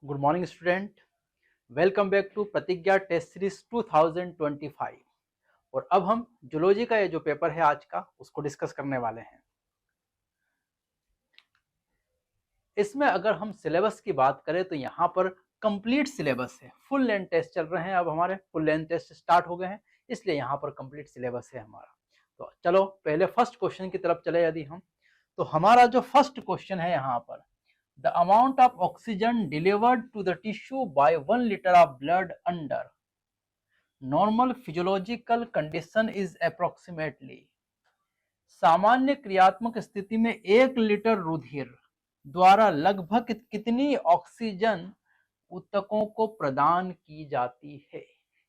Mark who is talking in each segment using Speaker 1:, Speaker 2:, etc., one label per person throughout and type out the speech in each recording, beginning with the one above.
Speaker 1: Good morning student. Welcome back to Pratigya test series 2025। और अब हम जूलॉजी का ये जो पेपर है आज का उसको डिस्कस करने वाले हैं। इसमें अगर हम सिलेबस की बात करें तो यहाँ पर कंप्लीट सिलेबस है। फुल लेंथ टेस्ट चल रहे हैं, अब हमारे फुल लेंथ टेस्ट स्टार्ट हो गए हैं, इसलिए यहाँ पर कंप्लीट सिलेबस है हमारा। तो चलो पहले फर्स्ट क्वेश्चन की तरफ चले। यदि हम तो हमारा जो फर्स्ट क्वेश्चन है यहाँ पर, the amount of oxygen delivered to the tissue by 1 liter of blood under normal physiological condition is approximately। सामान्य क्रियात्मक स्थिति में 1 लीटर रुधिर द्वारा लगभग कितनी ऑक्सीजन ऊतकों को प्रदान की जाती है,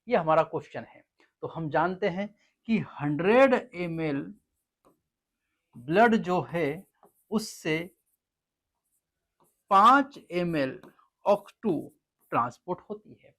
Speaker 1: ये हमारा क्वेश्चन है। तो हम जानते हैं कि 100 ml ब्लड जो है उससे 5 ml O2 ट्रांसपोर्ट होती है।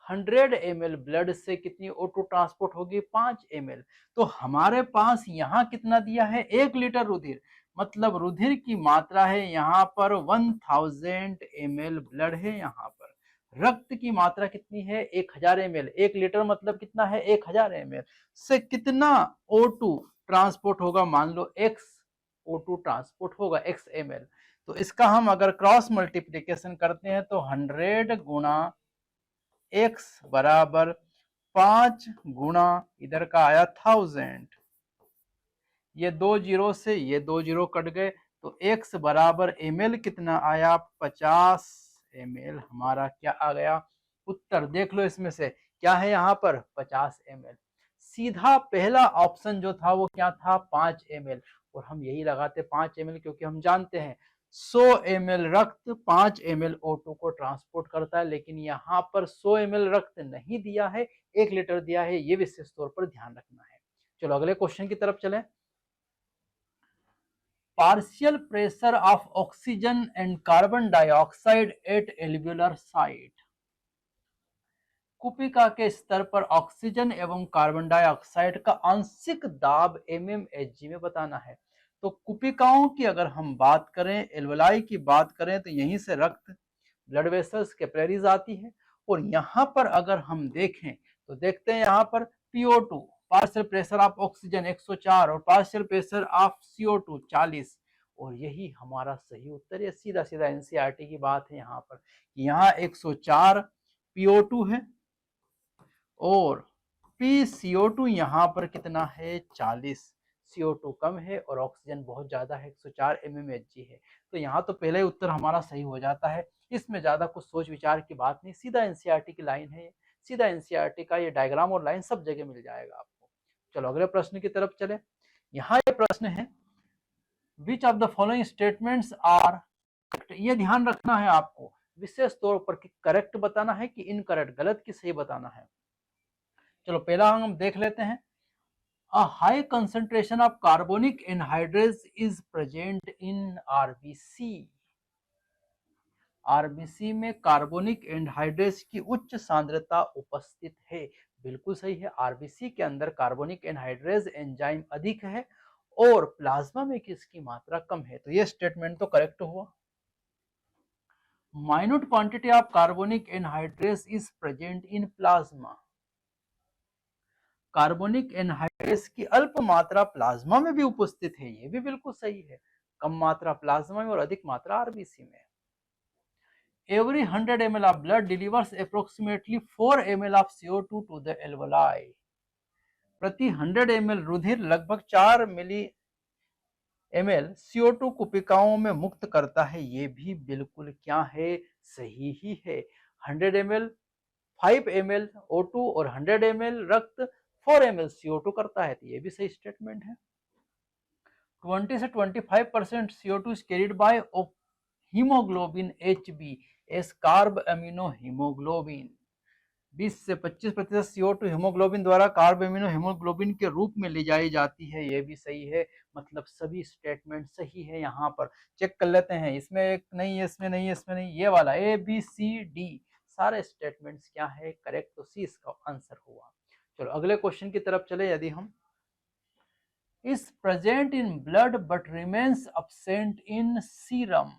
Speaker 1: 100 ml ब्लड से कितनी O2 ट्रांसपोर्ट होगी? 5 ml। तो हमारे पास यहाँ कितना दिया है? 1 लीटर रुधिर, मतलब रुधिर की मात्रा है यहाँ पर 1000 ml ब्लड है। यहाँ पर रक्त की मात्रा कितनी है? 1000 ml। 1 लीटर मतलब कितना है? 1000 ml से कितना O2 ट्रांसपोर्ट होगा? मान लो x O2 ट्रांसपोर्ट होगा x ml। तो इसका हम अगर क्रॉस मल्टीप्लीकेशन करते हैं तो 100 गुणा x बराबर 5 गुणा इधर का आया 1000, ये 2 जीरो से ये 2 जीरो कट गए, तो x बराबर ml कितना आया? 50 ml हमारा क्या आ गया उत्तर। देख लो इसमें से क्या है यहाँ पर? 50 ml। सीधा पहला ऑप्शन जो था वो क्या था? 5 ml। और हम यही लगाते 5 ml क्योंकि हम जानते हैं 100 ml रक्त 5 ml O2 को ट्रांसपोर्ट करता है। लेकिन यहाँ पर 100 ml रक्त नहीं दिया है, 1 लीटर दिया है, ये विशेष तौर पर ध्यान रखना है। चलो अगले क्वेश्चन की तरफ चलें। Partial pressure of oxygen and carbon dioxide at alveolar site. कुपिका के स्तर पर ऑक्सीजन एवं कार्बन डाइऑक्साइड का आंशिक दाब mmHg में बताना है। तो कुपिकाओं की अगर हम बात करें, एल्वलाई की बात करें, तो यहीं से रक्त ब्लड वेसल्स कैपिलरीज आती है। और यहाँ पर अगर हम देखें तो देखते हैं यहाँ पर PO2 partial pressure of oxygen 104 और पार्शियल प्रेशर ऑफ CO2 40। और यही हमारा सही उत्तर है। सीधा सीधा एनसीईआरटी की बात है यहाँ पर कि यहाँ 104 PO2 है और PCO2 यहाँ पर कितना है? 40। CO2 कम है और ऑक्सीजन बहुत ज्यादा है, 104 mmHg है। तो यहाँ तो पहले उत्तर हमारा सही हो जाता है। इसमें ज्यादा कुछ सोच विचार की बात नहीं, सीधा एनसीईआरटी की लाइन है। सीधा एनसीईआरटी का ये डायग्राम और लाइन सब जगह मिल जाएगा आपको। चलो अगले प्रश्न की तरफ चले। यहाँ ये प्रश्न है, which of the following statements are correct. ये ध्यान रखना है आपको विशेष तौर पर कि करेक्ट बताना है कि इनकरेक्ट, गलत की सही बताना है। चलो पहला हम देख लेते हैं। A high concentration of carbonic anhydrase is present in RBC। RBC में कार्बोनिक एनहाइड्रेज की उच्च सांद्रता उपस्थित है। बिल्कुल सही है। आरबीसी के अंदर कार्बोनिक एनहाइड्रेज एंजाइम अधिक है और प्लाज्मा में किसकी मात्रा कम है। तो ये स्टेटमेंट तो करेक्ट हुआ। Minute quantity of carbonic anhydrase is present in plasma. Carbonic anhydrase की अल्प मात्रा प्लाज्मा में भी उपस्थित है, ये भी बिल्कुल सही है। कम मात्रा प्लाज्मा में और अधिक मात्रा आरबीसी में। Every 100 ml of blood delivers approximately 4 ml of CO2 to the alveoli। प्रति 100 ml रुधिर लगभग 4 मिली ml CO2 कुपिकाओं में मुक्त करता है, ये भी बिल्कुल क्या है? सही ही है। 100 ml 5 ml O2 और 100 ml रक्त 4 ml CO2 करता है, तो ये भी सही स्टेटमेंट है। 20 से 25% CO2 is carried by haemoglobin HB S carb amino haemoglobin. 20 से 25% CO2 हीमोग्लोबिन द्वारा कार्ब अमीनो हीमोग्लोबिन के रूप में ले जाई जाती है, ये भी सही है। मतलब सभी स्टेटमेंट सही है। यहाँ पर चेक कर लेते हैं, इसमें एक नहीं है, इसमें नहीं है, इसमें नहीं, ये वाला ABCD सारे स्टेटमेंट्स क्या है? करेक्ट। तो सी इसका आंसर हुआ। चलो अगले क्वेश्चन की तरफ चले। यदि हम is present in blood but remains absent in serum।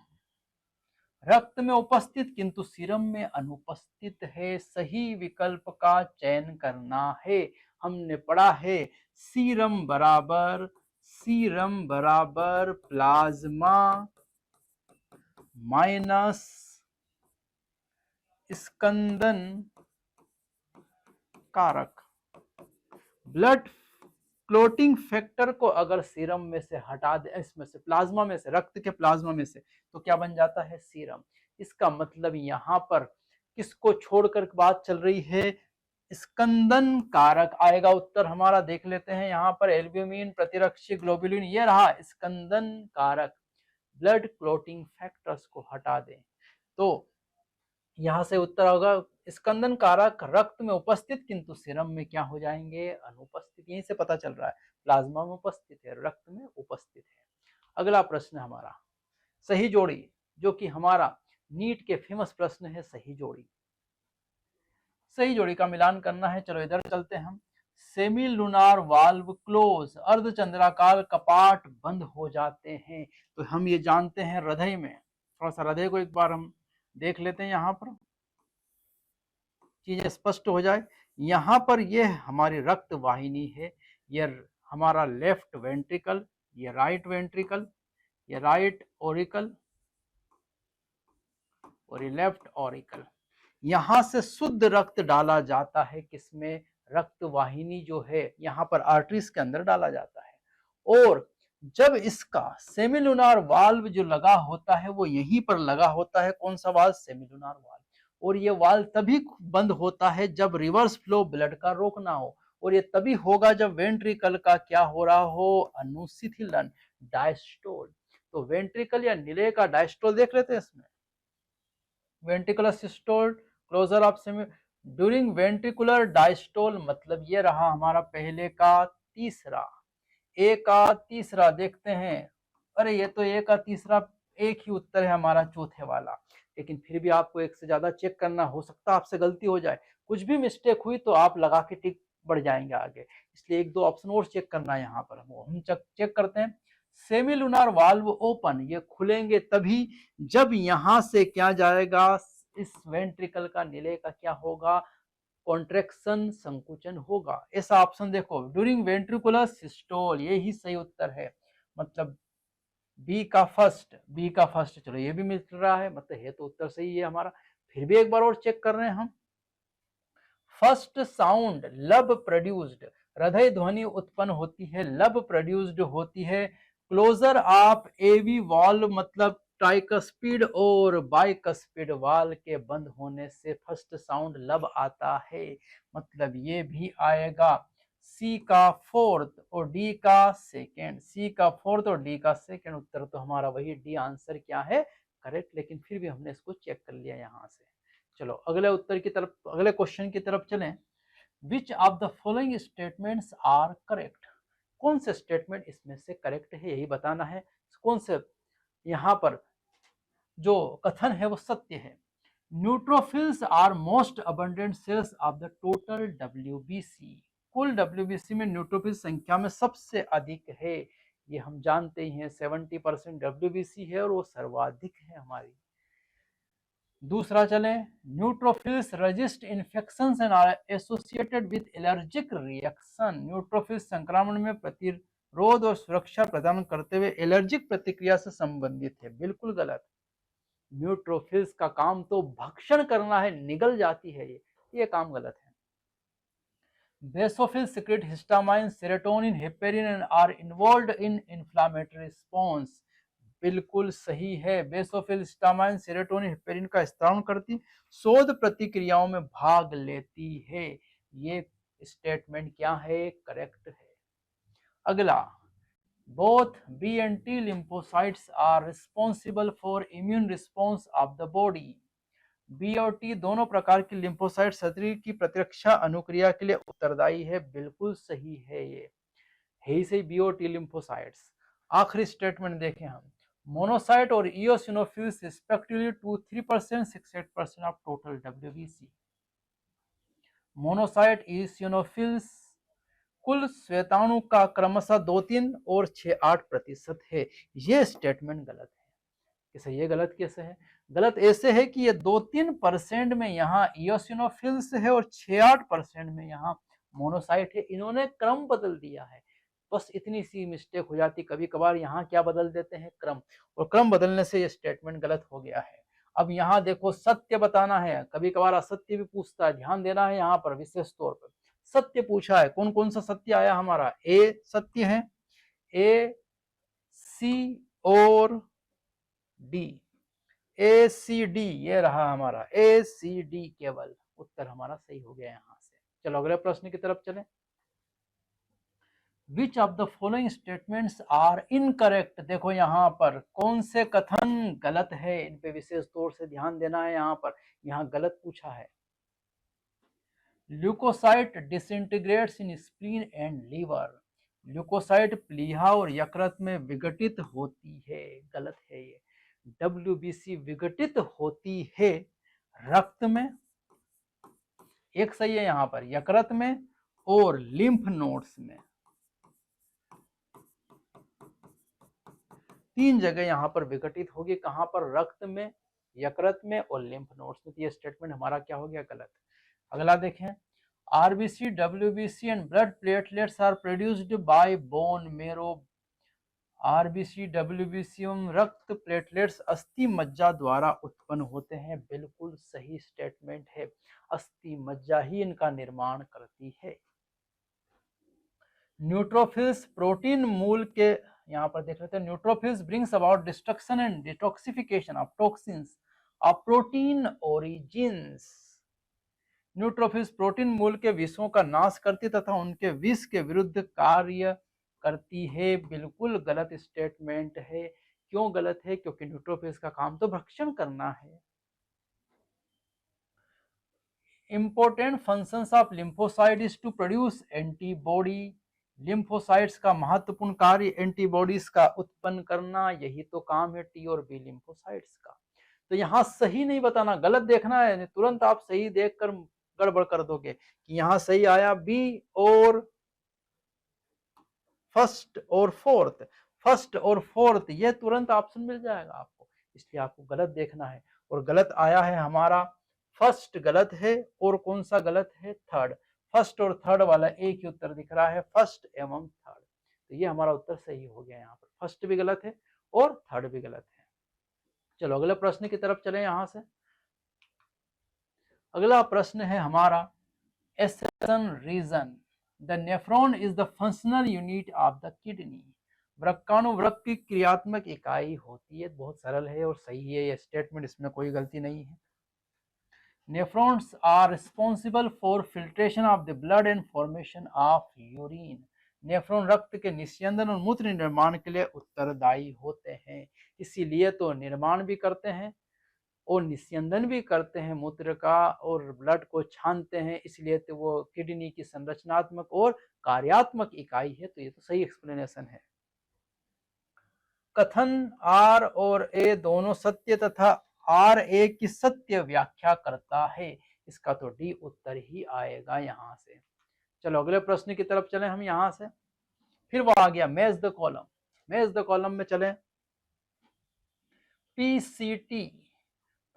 Speaker 1: रक्त में उपस्थित किंतु सीरम में अनुपस्थित है, सही विकल्प का चयन करना है। हमने पढ़ा है सीरम बराबर प्लाज्मा माइनस स्कंदन कारक। ब्लड क्लोटिंग फैक्टर को अगर सीरम में से हटा दे, इसमें से प्लाज्मा में से, रक्त के प्लाज्मा में से, तो क्या बन जाता है? सीरम। इसका मतलब यहां पर किसको छोड़कर बात चल रही है? स्कंदन कारक आएगा उत्तर हमारा। देख लेते हैं यहाँ पर एल्ब्यूमिन, प्रतिरक्षी ग्लोबुलिन, ये रहा स्कंदन कारक। ब्लड क्लोटिंग फैक्टर्स को हटा दें तो यहां से उत्तर होगा स्कंदन कारक रक्त में उपस्थित किंतु सीरम में क्या हो जाएंगे? अनुपस्थित। यहीं से पता चल रहा है प्लाज्मा में उपस्थित है, रक्त में उपस्थित है। अगला प्रश्न हमारा सही जोड़ी, जो कि हमारा नीट के फेमस प्रश्न है सही जोड़ी। सही जोड़ी का मिलान करना है। चलो इधर चलते हैं हम। सेमी लूनार वाल्व क्लोज, अर्धचंद्राकार कपाट बंद हो जाते हैं। तो हम ये जानते हैं हृदय में। थोड़ा सा हृदय को एक बार हम देख लेते हैं, यहाँ पर चीजें स्पष्ट हो जाए। यहाँ पर ये हमारी रक्त वाहिनी है, ये हमारा लेफ्ट वेंट्रिकल, ये राइट वेंट्रिकल, ये राइट ओरिकल और ये लेफ्ट ओरिकल। यहां से शुद्ध रक्त डाला जाता है किसमें? रक्त वाहिनी जो है यहाँ पर आर्टरीज के अंदर डाला जाता है। और जब इसका सेमिलुनार वाल्व जो लगा होता है वो यहीं पर लगा होता है। कौन सा वाल्व? Semilunar valve. और ये वाल्व तभी बंद होता है जब रिवर्स फ्लो ब्लड का रोकना हो, और ये तभी होगा जब वेंट्रिकल का क्या हो रहा हो? अनुशिथिलन, डायस्टोल। तो वेंट्रिकल या निलय का डायस्टोल देख लेते हैं इसमें। Ventricular systole, closure of semi during ventricular diastole, मतलब ये रहा हमारा पहले का तीसरा। ए का तीसरा देखते हैं। अरे ये तो ए का तीसरा, एक ही उत्तर है हमारा चौथे वाला। लेकिन फिर भी आपको एक से ज्यादा चेक करना, हो सकता है आपसे गलती हो जाए, कुछ भी मिस्टेक हुई तो आप लगा के टिक बढ़ जाएंगे आगे। इसलिए एक दो ऑप्शन और चेक करना है यहाँ पर। हम चेक करते हैं। सेमी लूनार वाल्व ओपन, ये खुलेंगे तभी जब यहां से क्या जाएगा? इस वेंट्रिकल का निलय का क्या होगा? कॉन्ट्रैक्शन, संकुचन होगा। ऐसा ऑप्शन देखो ड्यूरिंग वेंट्रिकुलर सिस्टोल, ये ही सही उत्तर है। मतलब बी का फर्स्ट। चलो ये भी मिल रहा है, मतलब है तो उत्तर सही है हमारा। फिर भी एक बार और चेक कर रहे हैं हम। फर्स्ट साउंड लब प्रोड्यूस्ड, हृदय ध्वनि उत्पन्न होती है, लब प्रोड्यूस्ड होती है क्लोजर ऑफ एवी वाल्व, मतलब ट्राइकस्पिड और बाइकस्पिड वाल्व के बंद होने से फर्स्ट साउंड लब आता है। मतलब ये भी आएगा सी का फोर्थ और डी का सेकेंड। सी का फोर्थ और डी का सेकेंड उत्तर तो हमारा वही डी आंसर क्या है? करेक्ट। लेकिन फिर भी हमने इसको चेक कर लिया यहाँ से। चलो अगले उत्तर की तरफ, अगले क्वेश्चन की तरफ चलें। Which of the following statements are correct? कौन से स्टेटमेंट इसमें से करेक्ट है, यही बताना है। कौन से यहाँ पर जो कथन है वो सत्य है। Neutrophils are most abundant cells of the total WBC, कुल डब्ल्यूबीसी में न्यूट्रोफिल संख्या में सबसे अधिक है। ये हम जानते ही हैं 70% डब्ल्यूबीसी है और वो सर्वाधिक है हमारी। दूसरा चलें, neutrophils resist infections and are associated with allergic reaction, neutrophil संक्रमण में प्रतिरोध और सुरक्षा प्रदान करते हुए एलर्जिक प्रतिक्रिया से संबंधित है। बिल्कुल गलत। न्यूट्रोफिल्स का काम तो भक्षण करना है, निगल जाती है ये काम गलत है। Basophil secrete histamine, serotonin, heparin and are involved in inflammatory response, बिल्कुल सही है। बेसोफिल हिस्टामाइन, सेरोटोनिन, हेपेरिन का स्त्राव करती, शोध प्रतिक्रियाओं में भाग लेती है। ये स्टेटमेंट क्या है? करेक्ट है। अगला, both B and T lymphocytes are responsible for immune response of the body, B और टी दोनों प्रकार की लिम्फोसाइट शरीर की प्रतिरक्षा अनुक्रिया के लिए उत्तरदायी है। बिल्कुल सही है, ये है ही सही, बी और टी लिम्फोसाइट्स। आखिरी स्टेटमेंट देखें हम। मोनोसाइट और eosinophils respectively 2-3%, 6-8% of total WBC. Monocyte, eosinophils कुल श्वेताणु का क्रमशः 2-3 और 6-8% है। ये स्टेटमेंट गलत है। कैसे ये गलत कैसे है? गलत ऐसे है कि ये 2-3% में यहाँ इयोसिनोफिल्स है और 6-8% में यहाँ मोनोसाइट है। इन्होंने क्रम बदल दिया है, बस इतनी सी मिस्टेक हो जाती कभी कभार। यहाँ क्या बदल देते हैं, क्रम, और क्रम बदलने से ये स्टेटमेंट गलत हो गया है। अब यहाँ देखो सत्य बताना है, कभी कभार असत्य भी पूछता है, ध्यान देना है यहाँ पर विशेष तौर पर। सत्य पूछा है, कौन कौन सा सत्य आया हमारा, ए सत्य है, ए सी और डी, ए सी डी, ये रहा हमारा ए सी डी, केवल उत्तर हमारा सही हो गया यहाँ से। चलो अगले प्रश्न की तरफ चलें। Which of the following statements are incorrect, देखो यहाँ पर कौन से कथन गलत है, इन पे विशेष तौर से ध्यान देना है। यहाँ पर यहाँ गलत पूछा है, leucocyte disintegrates in spleen and liver, leucocyte प्लीहा और यकृत में विघटित होती है, गलत है ये। WBC विघटित होती है रक्त में, एक सही है यहाँ पर, यकृत में और लिम्फ नोड्स में, 3 जगह यहाँ पर विघटित होगी। कहाँ पर, रक्त में, यकृत में और लिम्फ नोड्स में। तो ये स्टेटमेंट हमारा क्या हो गया, गलत। अगला देखें, RBC, WBC and blood platelets are produced by bone marrow, RBC, WBC एवं रक्त प्लेटलेट्स अस्थि मज्जा द्वारा उत्पन्न होते हैं, बिल्कुल सही स्टेटमेंट है, अस्थि मज्जा ही इनका निर्माण करती है। न्यूट्रोफिल्स प्रोटीन मूल के, यहाँ पर देख लेते हैं, neutrophils brings about destruction and detoxification of toxins of protein origins, neutrophils protein मूल के विषों का नाश करती तथा उनके विष के विरुद्ध कार्य करती है, बिल्कुल गलत स्टेटमेंट है। क्यों गलत है, क्योंकि न्यूट्रोफिल्स का काम तो भक्षण करना है। Important functions of lymphocyte is to produce antibody, lymphocytes का महत्वपूर्ण कार्य एंटीबॉडीज का उत्पन्न करना, यही तो काम है टी और बी लिम्फोसाइट्स का। तो यहाँ सही नहीं बताना, गलत देखना है, तुरंत आप सही देखकर गड़बड़ कर दोगे कि यहाँ सही आया बी और फर्स्ट और फोर्थ, फर्स्ट और फोर्थ, ये तुरंत ऑप्शन मिल जाएगा आपको, इसलिए आपको गलत देखना है। और गलत आया है हमारा, फर्स्ट गलत है और कौन सा गलत है, थर्ड। फर्स्ट और थर्ड वाला एक ही उत्तर दिख रहा है, फर्स्ट एवं थर्ड, तो ये हमारा उत्तर सही हो गया। यहाँ पर फर्स्ट भी गलत है और थर्ड भी गलत है। चलो अगले प्रश्न की तरफ चले। यहाँ से अगला प्रश्न है हमारा, assertion reason, the nephron is the functional unit of the kidney, वृक्काणुवृक्क की क्रियात्मक इकाई होती है। बहुत सरल है और सही है ये स्टेटमेंट, इसमें कोई गलती नहीं है। Nephrons are responsible for filtration of the blood and formation of urine, nephron रक्त के निस्यंदन और मूत्र निर्माण के लिए उत्तरदायी होते हैं, इसीलिए तो निर्माण भी करते हैं और निस्यंदन भी करते हैं मूत्र का और ब्लड को छानते हैं, इसलिए तो वो किडनी की संरचनात्मक और कार्यात्मक इकाई है। तो ये तो सही एक्सप्लेनेशन है। कथन आर और ए दोनों सत्य तथा आर ए की सत्य व्याख्या करता है, इसका तो डी उत्तर ही आएगा यहाँ से। चलो अगले प्रश्न की तरफ चलें हम। यहाँ से फिर वो आ गया match the column, match the column में चलें। PCT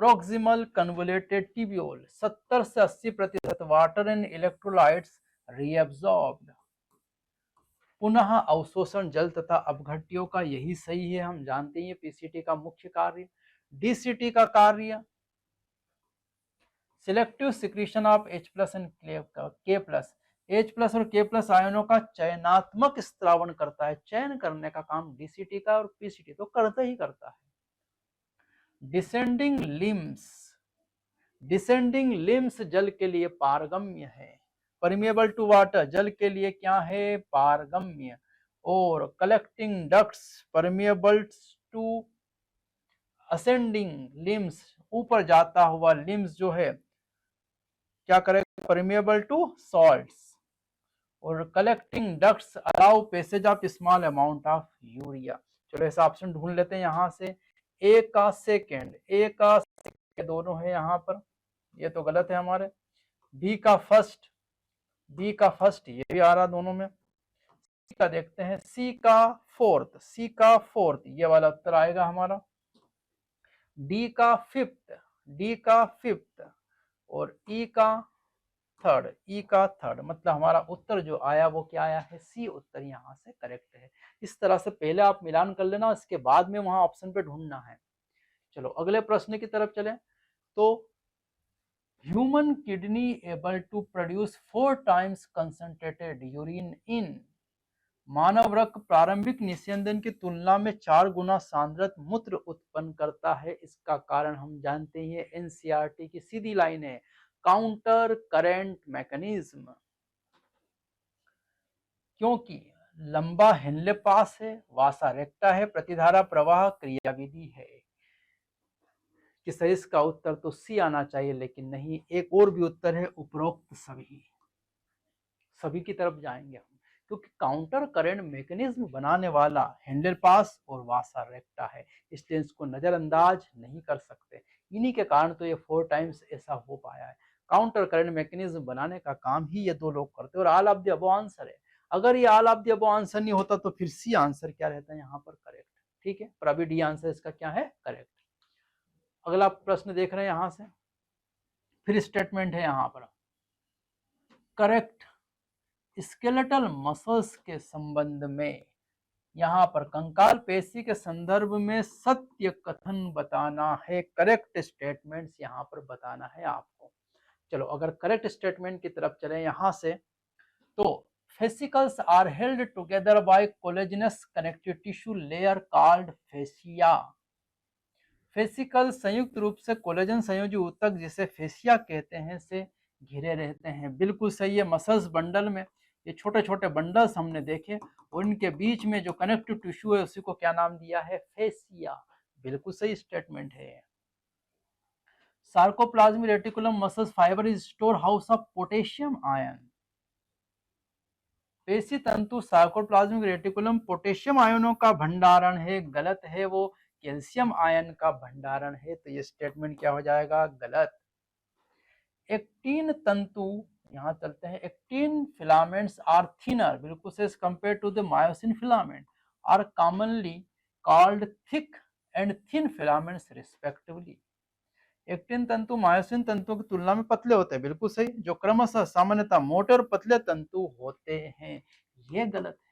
Speaker 1: प्रोक्सिमल कन्वोलेटेड टिब्यूल 70 से 80% वाटर एंड इलेक्ट्रोलाइट्स रीअब्सॉर्ब्ड, पुनः अवशोषण जल तथा अपघट्यों का, यही सही है, हम जानते हैं पीसीटी का मुख्य कार्य। डीसीटी का कार्य selective secretion of H+ and K+, H+ और K+ आयनों का चयनात्मक स्त्रावण करता है, चयन करने का काम डीसीटी का, और पीसीटी तो करता ही करता है। डिसेंडिंग लिम्स, डिसेंडिंग लिम्स जल के लिए पारगम्य है, परमिएबल टू वाटर जल के लिए क्या है, पारगम्य, और collecting ducts permeable to ascending limbs, ऊपर जाता हुआ लिम्स जो है क्या करेगा, परमिएबल टू सॉल्ट्स, और collecting ducts allow passage of small amount of urea. चलो ऐसा ऑप्शन ढूंढ लेते हैं यहाँ से, ए का सेकेंड, ए का सेकेंड दोनों है यहाँ पर, ये तो गलत है हमारे। बी का फर्स्ट, बी का फर्स्ट ये भी आ रहा दोनों में। सी का देखते हैं, सी का फोर्थ, सी का फोर्थ, ये वाला उत्तर आएगा हमारा। डी का फिफ्थ, डी का फिफ्थ और ई का थर्ड, ई का थर्ड, मतलब हमारा उत्तर जो आया वो क्या आया है, सी उत्तर यहाँ से करेक्ट है। इस तरह से पहले आप मिलान कर लेना, इसके बाद में वहां ऑप्शन पे ढूंढना है। चलो अगले प्रश्न की तरफ चलें। तो human kidney able to produce 4 times concentrated urine in, मानव रक्त प्रारंभिक निस्यंदन की तुलना में 4 गुना सांद्रत मूत्र उत्पन्न करता है। इसका कारण हम जानते हैं, एनसीईआरटी की सीधी लाइन है, काउंटर करंट मैकेनिज्म। क्योंकि लंबा हेनले पास है, वासा रेक्टा है, प्रतिधारा प्रवाह क्रियाविधि है। कि सही इसका उत्तर तो सी आना चाहिए, लेकिन नहीं, एक और भी उत्तर है, उपरोक्त सभी, सभी की तरफ जाएंगे हम, क्योंकि काउंटर करंट मैकेनिज्म बनाने वाला हैंडल पास और वासा रेक्टा है, इसलिए इसको नजरअंदाज नहीं कर सकते। इन्हीं के कारण तो ये 4 टाइम्स ऐसा हो पाया है। काउंटर करंट मैकेनिज्म बनाने का काम ही ये दो लोग करते हैं, और all of the above answer है। अगर ये all of the above answer नहीं होता तो फिर सी आंसर क्या रहता है यहाँ पर, करेक्ट। ठीक है, पर अभी डी आंसर इसका क्या है, करेक्ट। अगला प्रश्न देख रहे हैं यहां से, फिर स्टेटमेंट है यहाँ पर, करेक्ट स्केलेटल मसल्स के संबंध में, यहाँ पर कंकाल पेशी के संदर्भ में सत्य कथन बताना है, करेक्ट स्टेटमेंट्स यहाँ पर बताना है आपको। चलो अगर करेक्ट स्टेटमेंट की तरफ चले यहां से, तो fascicles are held together by collagenous connective tissue layer called fascia. Fascicle संयुक्त रूप से कोलेजन संयोजी ऊतक जिसे फेसिया कहते हैं से घिरे रहते हैं। बिल्कुल सही है, मसल्स बंडल में ये छोटे छोटे बंडल्स हमने देखे, और इनके बीच में जो कनेक्टिव टिश्यू है उसी को क्या नाम दिया है, फेसिया। बिल्कुल सही स्टेटमेंट है। Sarcoplasmic reticulum muscles fibre is store house of potassium ion. पेशी तंतु सार्कोप्लाज्मिक रेटिकुलम पोटेशियम आयनों का भंडारण है, गलत है, वो कैल्शियम आयन का भंडारण है। तो ये स्टेटमेंट क्या हो जाएगा, गलत। एक्टिन तंतु, यहाँ चलते हैं, एक्टिन फिलामेंट्स आर थिनर, बिल्कुल से compare to the myosin filament, are commonly called thick and thin filaments respectively. Actin तंतु मायोसिन तंतु की तुलना में पतले होते हैं, बिल्कुल सही, जो क्रमशः सामान्यतः मोटे और पतले तंतु होते हैं, ये गलत है।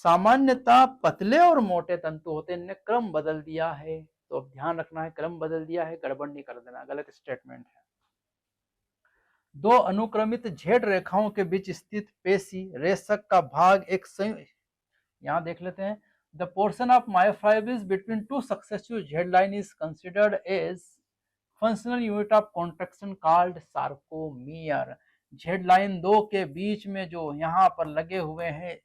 Speaker 1: सामान्यतः पतले और मोटे तंतु होते हैं, इनने क्रम बदल दिया है, तो अब ध्यान रखना है, क्रम बदल दिया है, गड़बड़ नहीं कर देना, गलत स्टेटमेंट है। दो अनुक्रमित झेड रेखाओं के बीच स्थित पेशी रेशक का भाग एक संयुक्त, यहां देख लेते हैं, the portion of myofibrils between two successive Z line is considered as functional unit of contraction called sarcomere. Z line दो के बीच में जो यहाँ पर लगे हुए हैं,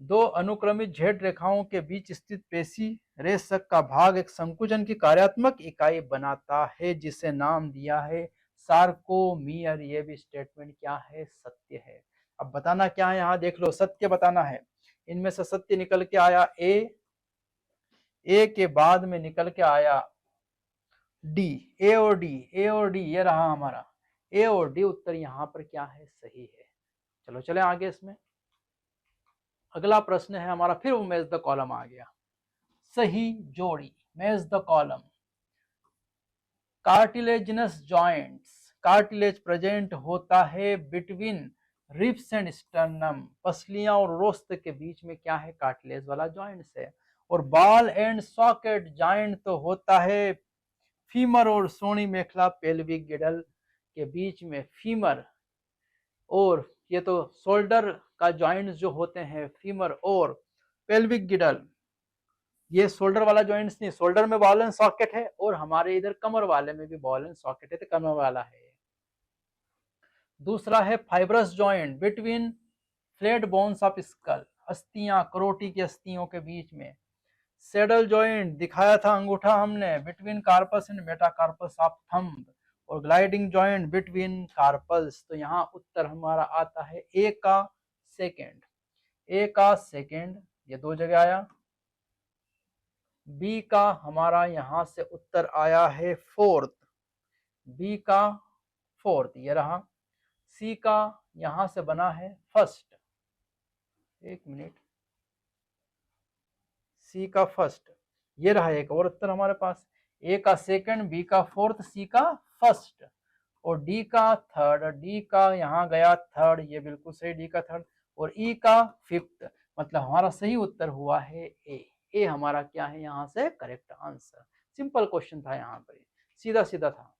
Speaker 1: दो अनुक्रमित झेड रेखाओं के बीच स्थित पेशी रेशक का भाग एक संकुचन की कार्यात्मक इकाई बनाता है, जिसे नाम दिया है सार्कोमियर। ये भी स्टेटमेंट क्या है, सत्य है। अब बताना क्या है, यहाँ देख लो, सत्य बताना है। इनमें से सत्य निकल के आया ए के बाद में निकल के आया डी, ए और डी, ए और डी, ये रहा हमारा ए और डी, उत्तर यहाँ पर क्या है, सही है। चलो चले आगे इसमें। अगला प्रश्न है हमारा, फिर वो मैच द कॉलम आ गया, सही जोड़ी, match the column. Cartilaginous joints, cartilage present होता है बिटवीन रिब्स एंड स्टर्नम, पसलियां और रोस्त के बीच में क्या है, कार्टिलेज वाला जॉइंट्स है। और बॉल एंड सॉकेट जॉइंट तो होता है फीमर और सोनी मेखला पेल्विक गिडल के बीच में, फीमर और ये तो शोल्डर का जॉइंट्स जो होते हैं, फीमर और पेल्विक गिडल, ये शोल्डर वाला जॉइंट्स नहीं, शोल्डर में बॉल एंड सॉकेट है, और हमारे इधर कमर वाले में भी बॉल एंड सॉकेट है, तो कमर वाला है। दूसरा है fibrous joint between flat bones of skull, अस्थियां, करोटी की अस्थियों के बीच में। सैडल जॉइंट दिखाया था अंगूठा हमने, between carpus and metacarpus of thumb. और ग्लाइडिंग जॉइंट बिटवीन कार्पल्स। तो यहाँ उत्तर हमारा आता है ए का सेकेंड, ए का सेकेंड, ये दो जगह आया। बी का हमारा यहां से उत्तर आया है फोर्थ, बी का फोर्थ, ये रहा। सी का यहां से बना है फर्स्ट, एक मिनट, सी का फर्स्ट, ये रहा एक और उत्तर हमारे पास, ए का सेकंड, बी का फोर्थ, सी का फर्स्ट और डी का थर्ड। डी का यहाँ गया थर्ड, ये बिल्कुल सही, डी का थर्ड, और ई का फिफ्थ। मतलब हमारा सही उत्तर हुआ है ए। ए हमारा क्या है यहाँ से करेक्ट आंसर। सिंपल क्वेश्चन था यहाँ पर, सीधा सीधा था।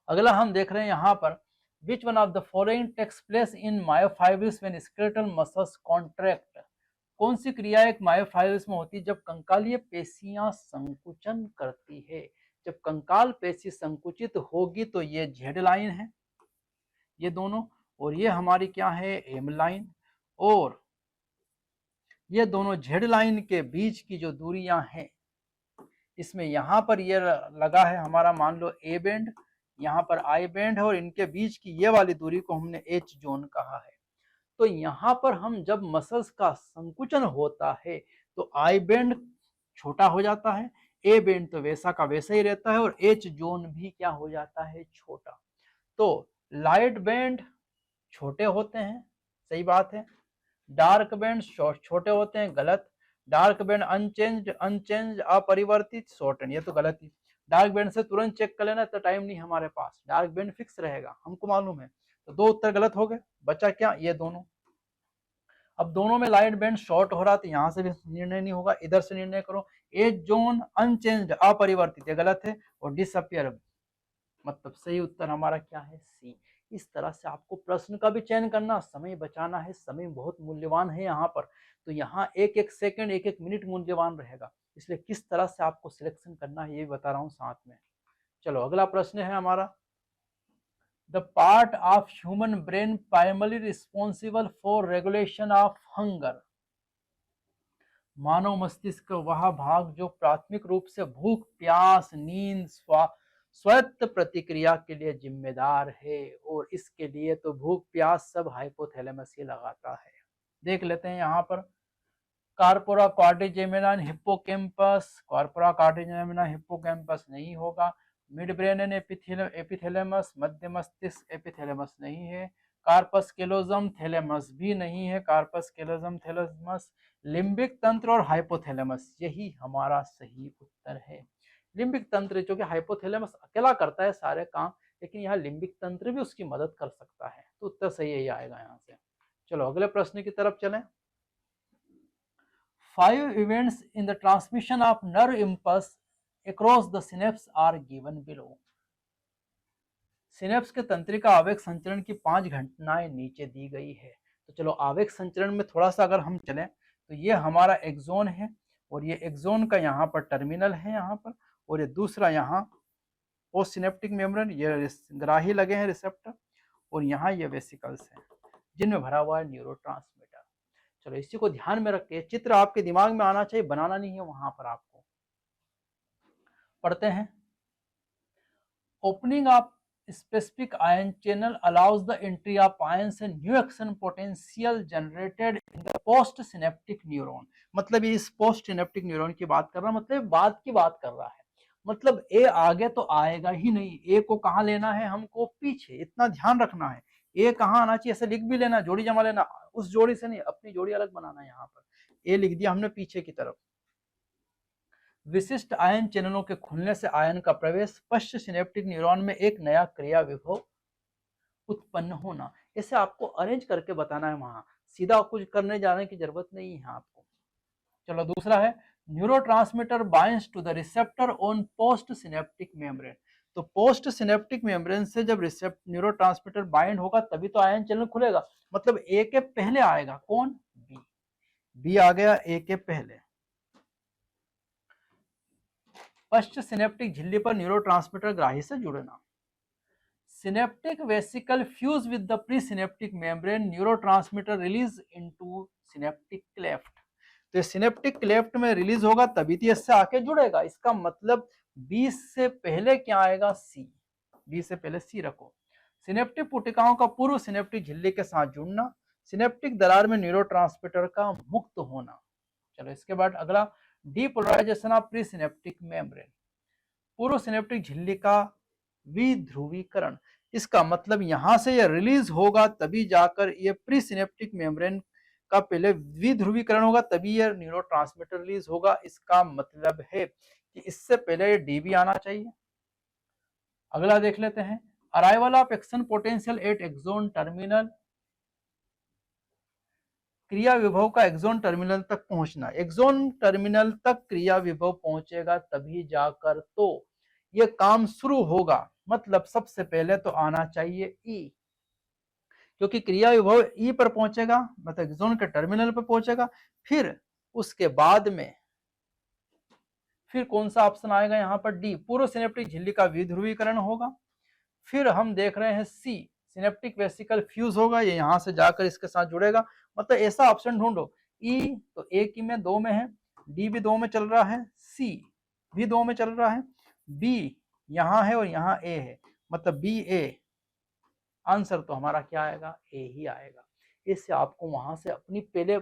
Speaker 1: अगला हम देख रहे हैं यहाँ पर, which one of the following takes place in myofibrils when skeletal muscles contract. कौन सी क्रिया एक मायोफाइब्रिल्स में होती है जब कंकालीय पेशियां संकुचन करती है। जब कंकाल पेशी संकुचित होगी तो ये जेड लाइन है, ये दोनों, और ये हमारी क्या है एम लाइन, और ये दोनों जेड लाइन के बीच की जो दूरियां हैं, इसमें यहाँ पर ये लगा है हमारा मान लो ए बैंड, यहाँ पर आई बैंड है, और इनके बीच की ये वाली दूरी को हमने एच जोन कहा है। तो यहाँ पर हम जब मसल्स का संकुचन होता है तो आई बैंड छोटा हो जाता है, ए बैंड तो वैसा का वैसा ही रहता है, और एच जोन भी क्या हो जाता है छोटा। तो लाइट बैंड छोटे होते हैं, सही बात है। डार्क बैंड छोटे होते हैं, गलत। डार्क बैंड अनचेंज अपरिवर्तित, शॉर्टन, ये तो गलत ही। डार्क बैंड से तुरंत चेक कर लेना, तो टाइम नहीं हमारे पास, डार्क बैंड फिक्स रहेगा, हमको मालूम है। तो दो उत्तर गलत हो गए, बचा क्या ये दोनों। अब दोनों में लाइट बैंड शॉर्ट हो रहा, तो यहां से भी निर्णय नहीं होगा, इधर से निर्णय करो। एज जोन अनचेंज्ड अपरिवर्तित, ये गलत है, और डिसअपियर, मतलब सही उत्तर हमारा क्या है सी। इस तरह से आपको प्रश्न का भी चयन करना, समय बचाना है, समय बहुत मूल्यवान है यहाँ पर। तो यहाँ एक एक सेकंड, एक एक मिनट मूल्यवान रहेगा, इसलिए किस तरह से आपको सिलेक्शन करना है ये बता रहा हूँ साथ में। चलो अगला प्रश्न है हमारा, the part of human brain primary responsible for regulation of hunger. मानव मस्तिष्क का वह भाग जो प्राथमिक रूप से भूख, प्यास, नींद, स्वायत्त प्रतिक्रिया के लिए जिम्मेदार है, और इसके लिए तो भूख प्यास सब हाइपोथैलेमस ही लगाता है। देख लेते हैं यहाँ पर, corpora quadrigemina hippocampus, corpora quadrigemina hippocampus नहीं होगा। मिड ब्रेन एंड एपिथैलेमस, मध्य मस्तिष्क एपिथैलेमस नहीं है। कार्पस कैलोजम थैलेमस भी नहीं है, कार्पस कैलोजम थैलेमस। लिम्बिक तंत्र और हाइपोथैलेमस, यही हमारा सही उत्तर है। लिम्बिक तंत्र जो कि हाइपोथैलेमस अकेला करता है सारे काम, लेकिन यहाँ लिम्बिक तंत्र भी उसकी मदद कर सकता है, तो उत्तर सही यही आएगा यहाँ से। चलो अगले प्रश्न की तरफ चलें। 5 events in the transmission of nerve impulse across the synapse are given below. Synapse के तंत्रिका आवेग संचरण की 5 घटनाएं नीचे दी गई है। तो चलो आवेग संचरण में थोड़ा सा अगर हम चलें, तो ये हमारा एक्सोन है, और ये एक्सोन का यहाँ पर टर्मिनल है यहाँ पर, और ये दूसरा यहाँ पोस्ट सिनेप्टिक मेम्ब्रेन, ये ग्राही लगे हैं रिसेप्टर, और यहाँ ये वेसिकल्स हैं जिनमें भरा हुआ है न्यूरोट्रांसमीटर। चलो इसी को ध्यान में रख के, चित्र आपके दिमाग में आना चाहिए, बनाना नहीं है वहां पर आपको। पढ़ते हैं, opening of specific ion channel allows the entry of ions and new action potential generated in the post synaptic neuron। मतलब ये इस पोस्ट सिनेप्टिक न्यूरॉन की बात कर रहा है, मतलब बाद की बात कर रहा है। मतलब ए आगे तो आएगा ही नहीं, ए को कहाँ लेना है हमको पीछे, इतना ध्यान रखना है। ए कहाँ आना चाहिए, ऐसे लिख भी लेना, जोड़ी जमा लेना, उस जोड़ी से नहीं, अपनी जोड़ी अलग बनाना है। यहाँ पर ए लिख दिया हमने पीछे की तरफ। विशिष्ट आयन चैनलों के खुलने से आयन का प्रवेश, पश्च सिनेप्टिक न्यूरॉन में एक नया क्रिया विभव उत्पन्न होना। इसे आपको अरेंज करके बताना है, वहां सीधा कुछ करने जाने की जरूरत नहीं है आपको। चलो दूसरा है, neurotransmitter binds to the receptor on post synaptic membrane. तो पोस्ट सिनेप्टिक मेम्ब्रेन से जब न्यूरोट्रांसमीटर बाइंड होगा तभी तो आयन चैनल खुलेगा, मतलब ए के पहले आएगा कौन, बी। बी आ गया ए के पहले। पश्च सिनेप्टिक झिल्ली पर न्यूरोट्रांसमीटर ग्राही से जुड़ना। Synaptic vesicle fuse with the pre synaptic membrane, neurotransmitter release into synaptic cleft. तो सिनेप्टिक क्लेफ्ट में रिलीज होगा तभी तो इससे आके जुड़ेगा। इसका मतलब बी से पहले क्या आएगा, सी। बी से पहले सी रखो। सिनेप्टिक पुटिकाओं का पूर्व सिनेप्टिक झिल्ली के साथ जुड़ना, सिनेप्टिक दरार में न्यूरोट्रांसमीटर का मुक्त होना। चलो इसके बाद अगला, depolarisation of pre synaptic membrane, पूर्व सिनेप्टिक झिल्ली का विध्रुवीकरण। इसका मतलब यहां से ये रिलीज होगा तभी जाकर ये प्री सिनेप्टिक मेम्ब्रेन का पहले विध्रुवीकरण होगा तभी यह न्यूरोट्रांसमीटर रिलीज होगा। इसका मतलब है कि इससे पहले डी भी आना चाहिए। अगला देख लेते हैं, arrival of action potential at axon terminal, क्रिया विभव का एक्सोन टर्मिनल तक पहुंचना। एक्सोन टर्मिनल तक क्रिया विभव पहुंचेगा तभी जाकर तो ये काम शुरू होगा। मतलब सबसे पहले तो आना चाहिए ई, क्योंकि क्रिया विभव ई पर पहुंचेगा, मतलब एक्सोन के टर्मिनल पर पहुंचेगा। फिर उसके बाद में फिर कौन सा ऑप्शन आएगा यहाँ पर, डी, पूर्व सिनेप्टिक झिल्ली का विध्रुवीकरण होगा। फिर हम देख रहे हैं सी, सिनेप्टिक वेसिकल फ्यूज होगा, ये यहां से जाकर इसके साथ जुड़ेगा। मतलब ऐसा ऑप्शन ढूंढो, ई तो एक ही में, दो में है, डी भी दो में चल रहा है, सी भी दो में चल रहा है, बी यहाँ है और यहाँ ए है, मतलब बी ए। आंसर तो हमारा क्या आएगा, ए ही आएगा। इससे आपको वहां से अपनी पहले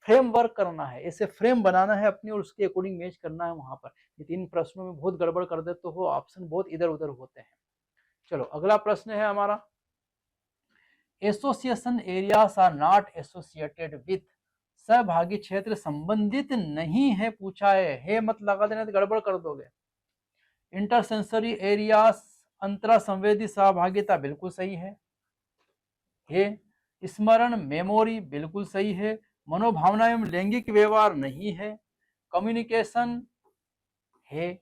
Speaker 1: फ्रेमवर्क करना है, ऐसे फ्रेम बनाना है अपनी और उसके अकॉर्डिंग मैच करना है वहां पर। ये तीन प्रश्नों में बहुत गड़बड़ कर देते तो हो, ऑप्शन बहुत इधर उधर होते हैं। चलो अगला प्रश्न है हमारा, association areas are not associated with, सहभागी क्षेत्र संबंधित नहीं है पूछा है मत लगा देना तो गड़बड़ कर दोगे। इंटरसेंसरी एरियाज, अंतरा संवेदी सहभागिता बिल्कुल सही है। स्मरण मेमोरी बिल्कुल सही है। मनोभावना एवं लैंगिक व्यवहार नहीं है। कम्युनिकेशन है।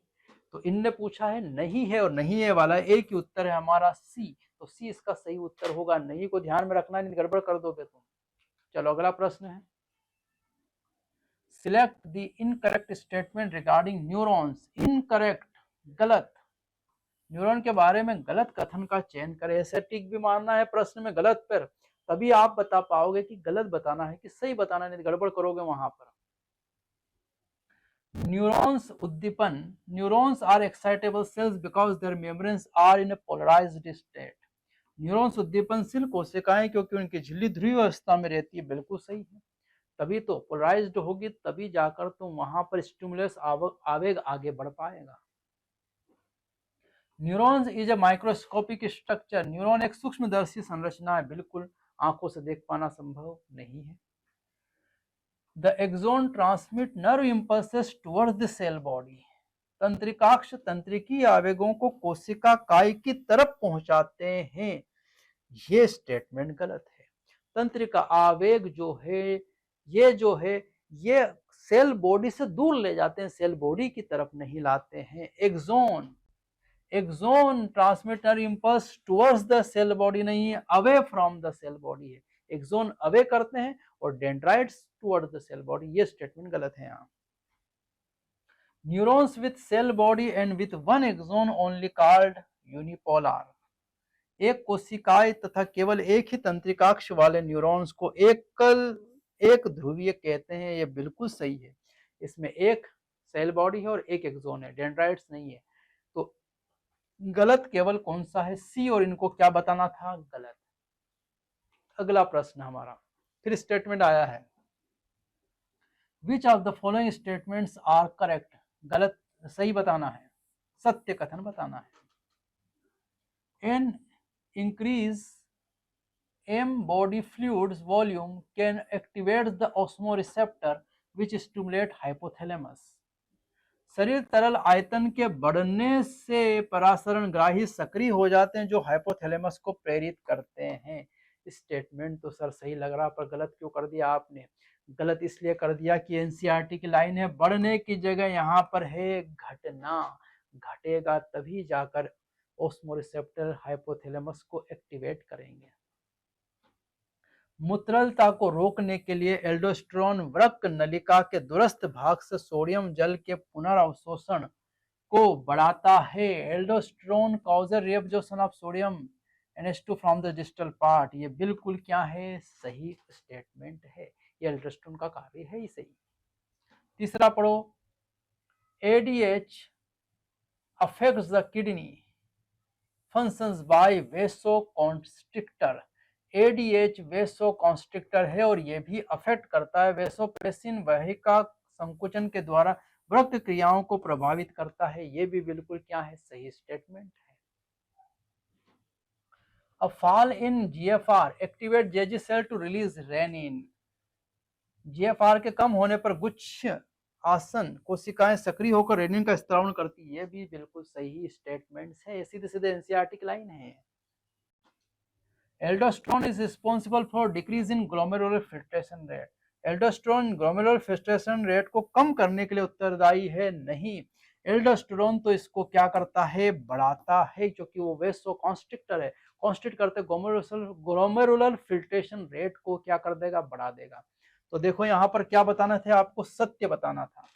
Speaker 1: तो इनने पूछा है नहीं है और नहीं है वाला एक ही उत्तर है हमारा सी, तो सी इसका सही उत्तर होगा। नहीं को ध्यान में रखना, नहीं गड़बड़ कर दोगे तुम। चलो अगला प्रश्न है, select the incorrect statement regarding neurons, incorrect गलत, न्यूरॉन के बारे में गलत कथन का चयन करें। ऐसे टिक भी मारना है प्रश्न में गलत पर, तभी आप बता पाओगे कि गलत बताना है कि सही बताना है, नहीं गड़बड़ करोगे वहां पर। न्यूरॉन्स उद्दीपन, neurons are excitable cells because their membranes are in a polarized state. Neurons उद्दीपनशील कोशिकाएं क्योंकि उनकी झिल्ली ध्रुवीय अवस्था में रहती है, बिल्कुल सही है। तभी तो पोलराइज्ड होगी, तभी जाकर तो वहां पर स्टिमुलस आवेग आगे बढ़ पाएगा। Neurons is a microscopic structure, neuron एक सूक्ष्मदर्शी संरचना है, बिल्कुल आंखों से देख पाना संभव नहीं है। The axon transmit nerve impulses towards the cell body, तंत्रिकाक्ष तंत्रिकी आवेगों को कोशिका काय की तरफ पहुंचाते हैं। ये स्टेटमेंट गलत है। तंत्रिका आवेग जो है ये सेल बॉडी से दूर ले जाते हैं, सेल बॉडी की तरफ नहीं लाते हैं। Axon transmitter impulse towards the cell body नहीं है, away from the cell body है। एक्सोन अवे करते हैं और dendrites towards the cell body, ये स्टेटमेंट गलत है यहाँ। Neurons with cell body and with one axon only called unipolar, एक कोशिकाएं तथा केवल एक ही तंत्रिकाक्ष वाले न्यूरॉन्स को एक ध्रुवीय कहते हैं, ये बिल्कुल सही है। इसमें एक सेल बॉडी है और एक एक्सोन है, डेंड्राइट्स नहीं है। तो गलत केवल कौन सा है, सी, और इनको क्या बताना था, गलत। अगला प्रश्न हमारा, फिर स्टेटमेंट आया है, which of the following statements are correct, गलत सही बताना है, सत्य कथन बताना है। An increase in body fluids volume can activate the osmoreceptor which stimulate hypothalamus, शरीर तरल आयतन के बढ़ने से परासरण ग्राही सक्रिय हो जाते हैं जो हाइपोथैलेमस को प्रेरित करते हैं। स्टेटमेंट तो सर सही लग रहा, पर गलत क्यों कर दिया आपने? गलत इसलिए कर दिया कि एनसीईआरटी की लाइन है, बढ़ने की जगह यहाँ पर है घटना, घटेगा तभी जाकर ऑस्मोरिसेप्टर हाइपोथैलेमस को एक्टिवेट करेंगे। मूत्रलता को रोकने के लिए एल्डोस्टेरोन वृक्क नलिका के दूरस्थ भाग से सोडियम जल के पुनर्अवशोषण को बढ़ाता है। Aldosterone causes reabsorption of sodium NH2 from the distal part, ये बिल्कुल क्या है, सही स्टेटमेंट है, ये एल्डोस्टेरोन का कार्य है ही सही। तीसरा पढ़ो, ADH affects the kidney functions by vasoconstrictor, ADH वेसोकॉन्स्ट्रिक्टर है और ये भी अफेक्ट करता है, वेसोप्रेसिन वाहिका संकुचन के द्वारा वृक्क क्रियाओं को प्रभावित करता है, ये भी बिल्कुल क्या है, सही स्टेटमेंट है। A fall in GFR activate JG cell to release renin, GFR के कम होने पर गुच्छ आसन कोशिकाएं सक्रिय होकर रेनिन का स्त्रावण करती है। ये भी बिल्कुल सही स्टेटमेंट्स है, सीधे सीधे एनसीईआरटी की लाइन है। Aldosterone is responsible for decrease in glomerular filtration rate. Aldosterone glomerular filtration rate को कम करने के लिए उत्तरदायी है नहीं। एल्डोस्टेरोन तो इसको क्या करता है, बढ़ाता है, क्योंकि वो वेसो कॉन्स्ट्रिक्टर है, कॉन्स्ट्रिक्ट करते ग्लोमेरुलर फिल्ट्रेशन रेट को क्या कर देगा, बढ़ा देगा। तो देखो यहाँ पर क्या बताना था आपको, सत्य बताना था।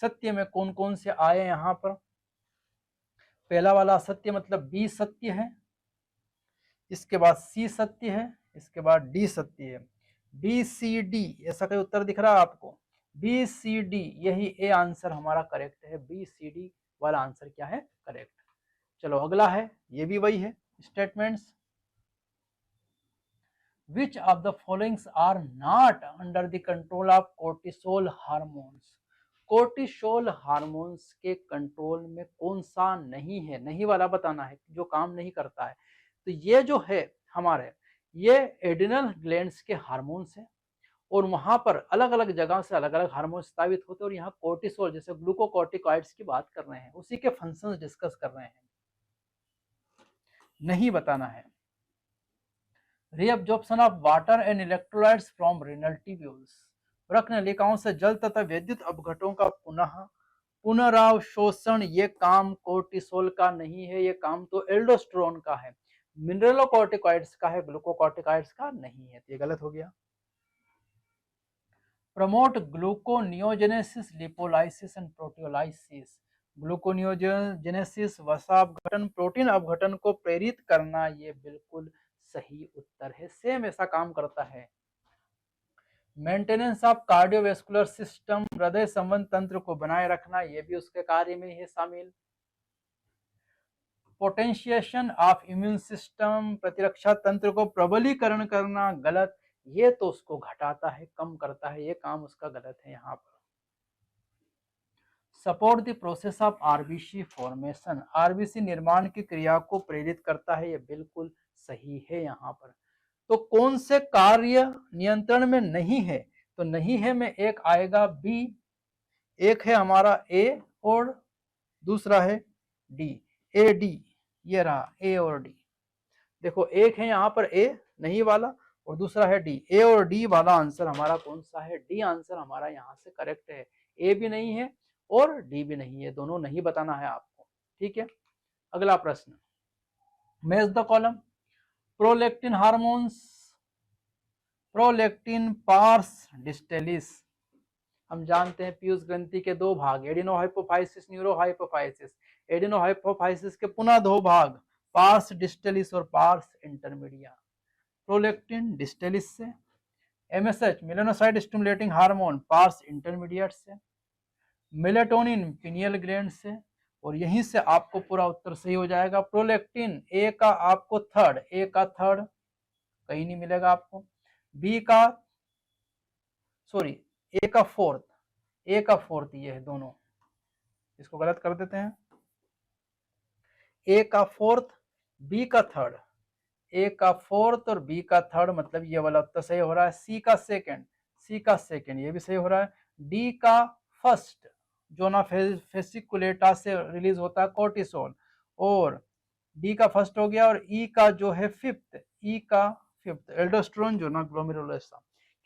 Speaker 1: सत्य में कौन कौन से आए यहाँ पर, पहला वाला सत्य मतलब बी सत्य है, इसके बाद सी सत्य है, इसके बाद डी सत्य है। बी सी डी ऐसा कोई उत्तर दिख रहा है आपको, बी सी डी यही ए आंसर हमारा करेक्ट है, बी सी डी वाला आंसर क्या है, करेक्ट। चलो अगला है, ये भी वही है statements. Which of the followings are not under the control of cortisol hormones? Cortisol hormones के कंट्रोल में कौन सा नहीं है, नहीं वाला बताना है, जो काम नहीं करता है। तो ये जो है हमारे, ये एड्रिनल ग्लैंड्स के हार्मोन्स हैं, और वहां पर अलग अलग जगह से अलग अलग हार्मोन स्थापित होते हैं, और यहाँ कोर्टिसोल जैसे ग्लूकोकॉर्टिकॉइड्स की बात कर रहे हैं, उसी के फंक्शंस डिस्कस कर रहे हैं, नहीं बताना है। Reabsorption of water and electrolytes from renal tubules. वृक्क नलिकाओं से जल तथा विद्युत अपघटों का पुनरावशोषण, ये काम कोर्टिसोल का नहीं है, ये काम तो एल्डोस्टेरोन का है, मिनरलोकॉर्टिकॉइड्स का है, ग्लूकोकॉर्टिकॉइड्स का नहीं है, तो ये गलत हो गया। Promote gluconeogenesis, lipolysis and proteolysis. Gluconeogenesis वसा अपघटन, प्रोटीन अपघटन को प्रेरित करना, ये बिल्कुल सही उत्तर है, सेम ऐसा काम करता है। मेंटेनेंस ऑफ कार्डियोवैस्कुलर सिस्टम, हृदय संबंध तंत्र को बनाए रखना, ये भी उसके कार्य में है शामिल। पोटेंशिएशन ऑफ इम्यून सिस्टम, प्रतिरक्षा तंत्र को प्रबलीकरण करना, गलत, ये तो उसको घटाता है, कम करता है, ये काम उसका गलत है यहाँ पर। Support the process of RBC formation, RBC निर्माण की क्रिया को प्रेरित करता है, ये बिल्कुल सही है यहाँ पर। तो कौन से कार्य नियंत्रण में नहीं है, तो नहीं है में एक आएगा बी, एक है हमारा ए और दूसरा है डी, ए डी, ये रहा ए और डी। देखो एक है यहाँ पर ए नहीं वाला और दूसरा है डी, ए और डी वाला आंसर हमारा कौन सा है, डी आंसर हमारा यहाँ से करेक्ट है। ए भी नहीं है और डी भी नहीं है, दोनों नहीं बताना है आपको, ठीक है। अगला प्रश्न, match the column. Prolactin hormones, prolactin pars distalis, हम जानते हैं पीयूष ग्रंथि के दो भाग, एडिनोहाइपोफाइसिस, न्यूरोहाइपोफाइसिस। एडिनोहाइपोफाइसिस के पुनः दो भाग, पार्स डिस्टेलिस और पार्स इंटरमीडिया। प्रोलेक्टिन डिस्टेलिस से, MSH melanocyte stimulating hormone pars intermediate से, मेलेटोनिन पिनियल ग्लैंड से, और यहीं से आपको पूरा उत्तर सही हो जाएगा। प्रोलेक्टिन ए का आपको थर्ड, ए का थर्ड कहीं नहीं मिलेगा आपको, बी का सॉरी ए का फोर्थ, ए का फोर्थ, ये है दोनों, इसको गलत कर देते हैं, ए का फोर्थ बी का थर्ड, ए का फोर्थ और बी का थर्ड, मतलब ये वाला उत्तर सही हो रहा है। सी का सेकंड, सी का सेकंड, ये भी सही हो रहा है। डी का फर्स्ट, जो ना फेसिकुलेटा से रिलीज होता है कोर्टिसोल, और डी का फर्स्ट हो गया, और ई का जो है फिफ्थ, ई का फिफ्थ एल्डोस्टेरोन जो ना ग्लोमेरुलस।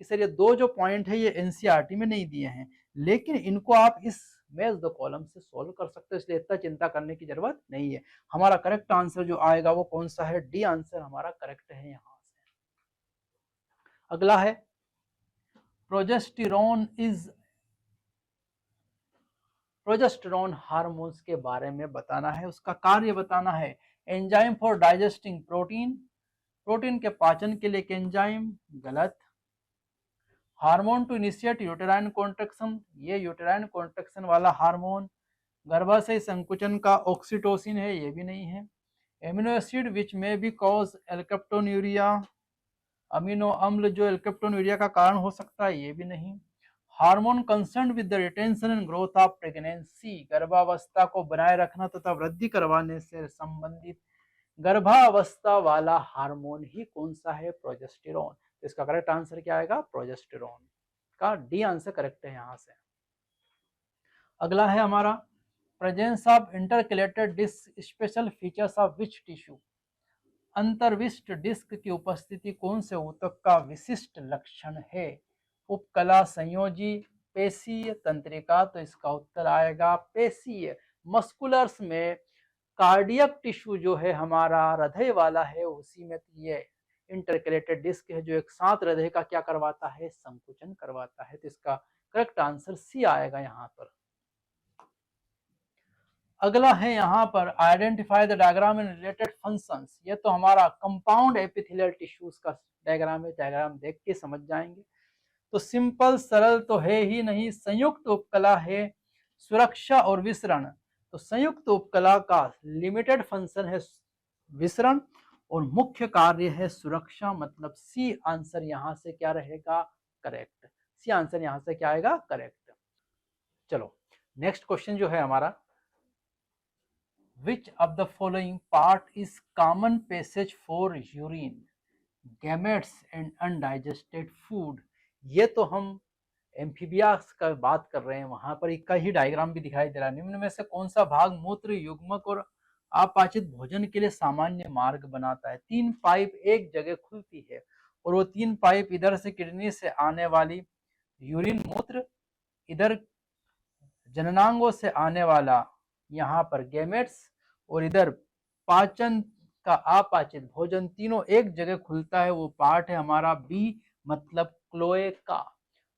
Speaker 1: सर ये दो जो पॉइंट है ये एनसीईआरटी में नहीं दिए हैं, लेकिन इनको आप इस मैच द कॉलम से सॉल्व कर सकते हो, इसलिए इतना चिंता करने की जरूरत नहीं है। हमारा करेक्ट आंसर जो आएगा वो कौन सा है, डी आंसर हमारा करेक्ट है यहां से। अगला है, प्रोजेस्टेरोन इज, प्रोजेस्टेरोन हार्मोन्स के बारे में बताना है, उसका कार्य बताना है। Enzyme for digesting protein, protein के पाचन के लिए एंजाइम, गलत। Hormone to initiate uterine contraction, ये यूटेराइन कॉन्ट्रैक्शन वाला हार्मोन। गर्भाशय संकुचन का ऑक्सीटोसिन है, ये भी नहीं है। एमिनो एसिड विच में बी कॉज एल्केप्टोन्यूरिया, अमीनो अम्ल जो एल्केप्टोन्यूरिया का कारण हो सकता है, ये भी नहीं। Hormone concern with the retention and growth of pregnancy, गर्भावस्था को बनाए रखना तथा वृद्धि करवाने से संबंधित गर्भावस्था वाला हार्मोन ही कौन सा है, प्रोजेस्टेरोन। इसका करेक्ट आंसर क्या आएगा, प्रोजेस्टेरोन। इसका डी आंसर करेक्ट है यहाँ से। अगला है हमारा presence of intercalated disc special features of which tissue. अंतर्विष्ट डिस्क की उपस्थिति कौन से ऊतक का विशिष्ट लक्षण है? उपकला, संयोजी, पेशीय, तंत्रिका। तो इसका उत्तर आएगा पेशीय। मस्कुलर्स में कार्डियक टिश्यू जो है हमारा हृदय वाला है, उसी में ये इंटरकलेटेड डिस्क है जो एक साथ हृदय का क्या करवाता है? संकुचन करवाता है। तो इसका करेक्ट आंसर सी आएगा यहाँ पर। अगला है यहाँ पर identify the diagram and related functions. ये तो हमारा कंपाउंड एपिथेलियल टिश्यूज का डायग्राम है, डायग्राम देख के समझ जाएंगे। तो सिंपल सरल तो है ही नहीं, संयुक्त उपकला है सुरक्षा और विसरण। तो संयुक्त उपकला का लिमिटेड फंक्शन है विसरण और मुख्य कार्य है सुरक्षा, मतलब सी आंसर यहाँ से क्या रहेगा? करेक्ट। सी आंसर यहाँ से क्या आएगा? करेक्ट। चलो नेक्स्ट क्वेश्चन जो है हमारा, Which of the following part is common passage for urine, gametes and undigested food? ये तो हम एम्फीबियास का बात कर रहे हैं, वहां पर एक का ही डायग्राम भी दिखाई दे रहा है। निम्न में से कौन सा भाग मूत्र, युग्मक और अपाचित भोजन के लिए सामान्य मार्ग बनाता है? 3 पाइप एक जगह खुलती है और वो 3 पाइप इधर से किडनी से आने वाली यूरिन मूत्र, इधर जननांगों से आने वाला यहाँ पर गैमेट्स और इधर पाचन का अपाचित भोजन, तीनों एक जगह खुलता है। वो पार्ट है हमारा बी, मतलब क्लोएका।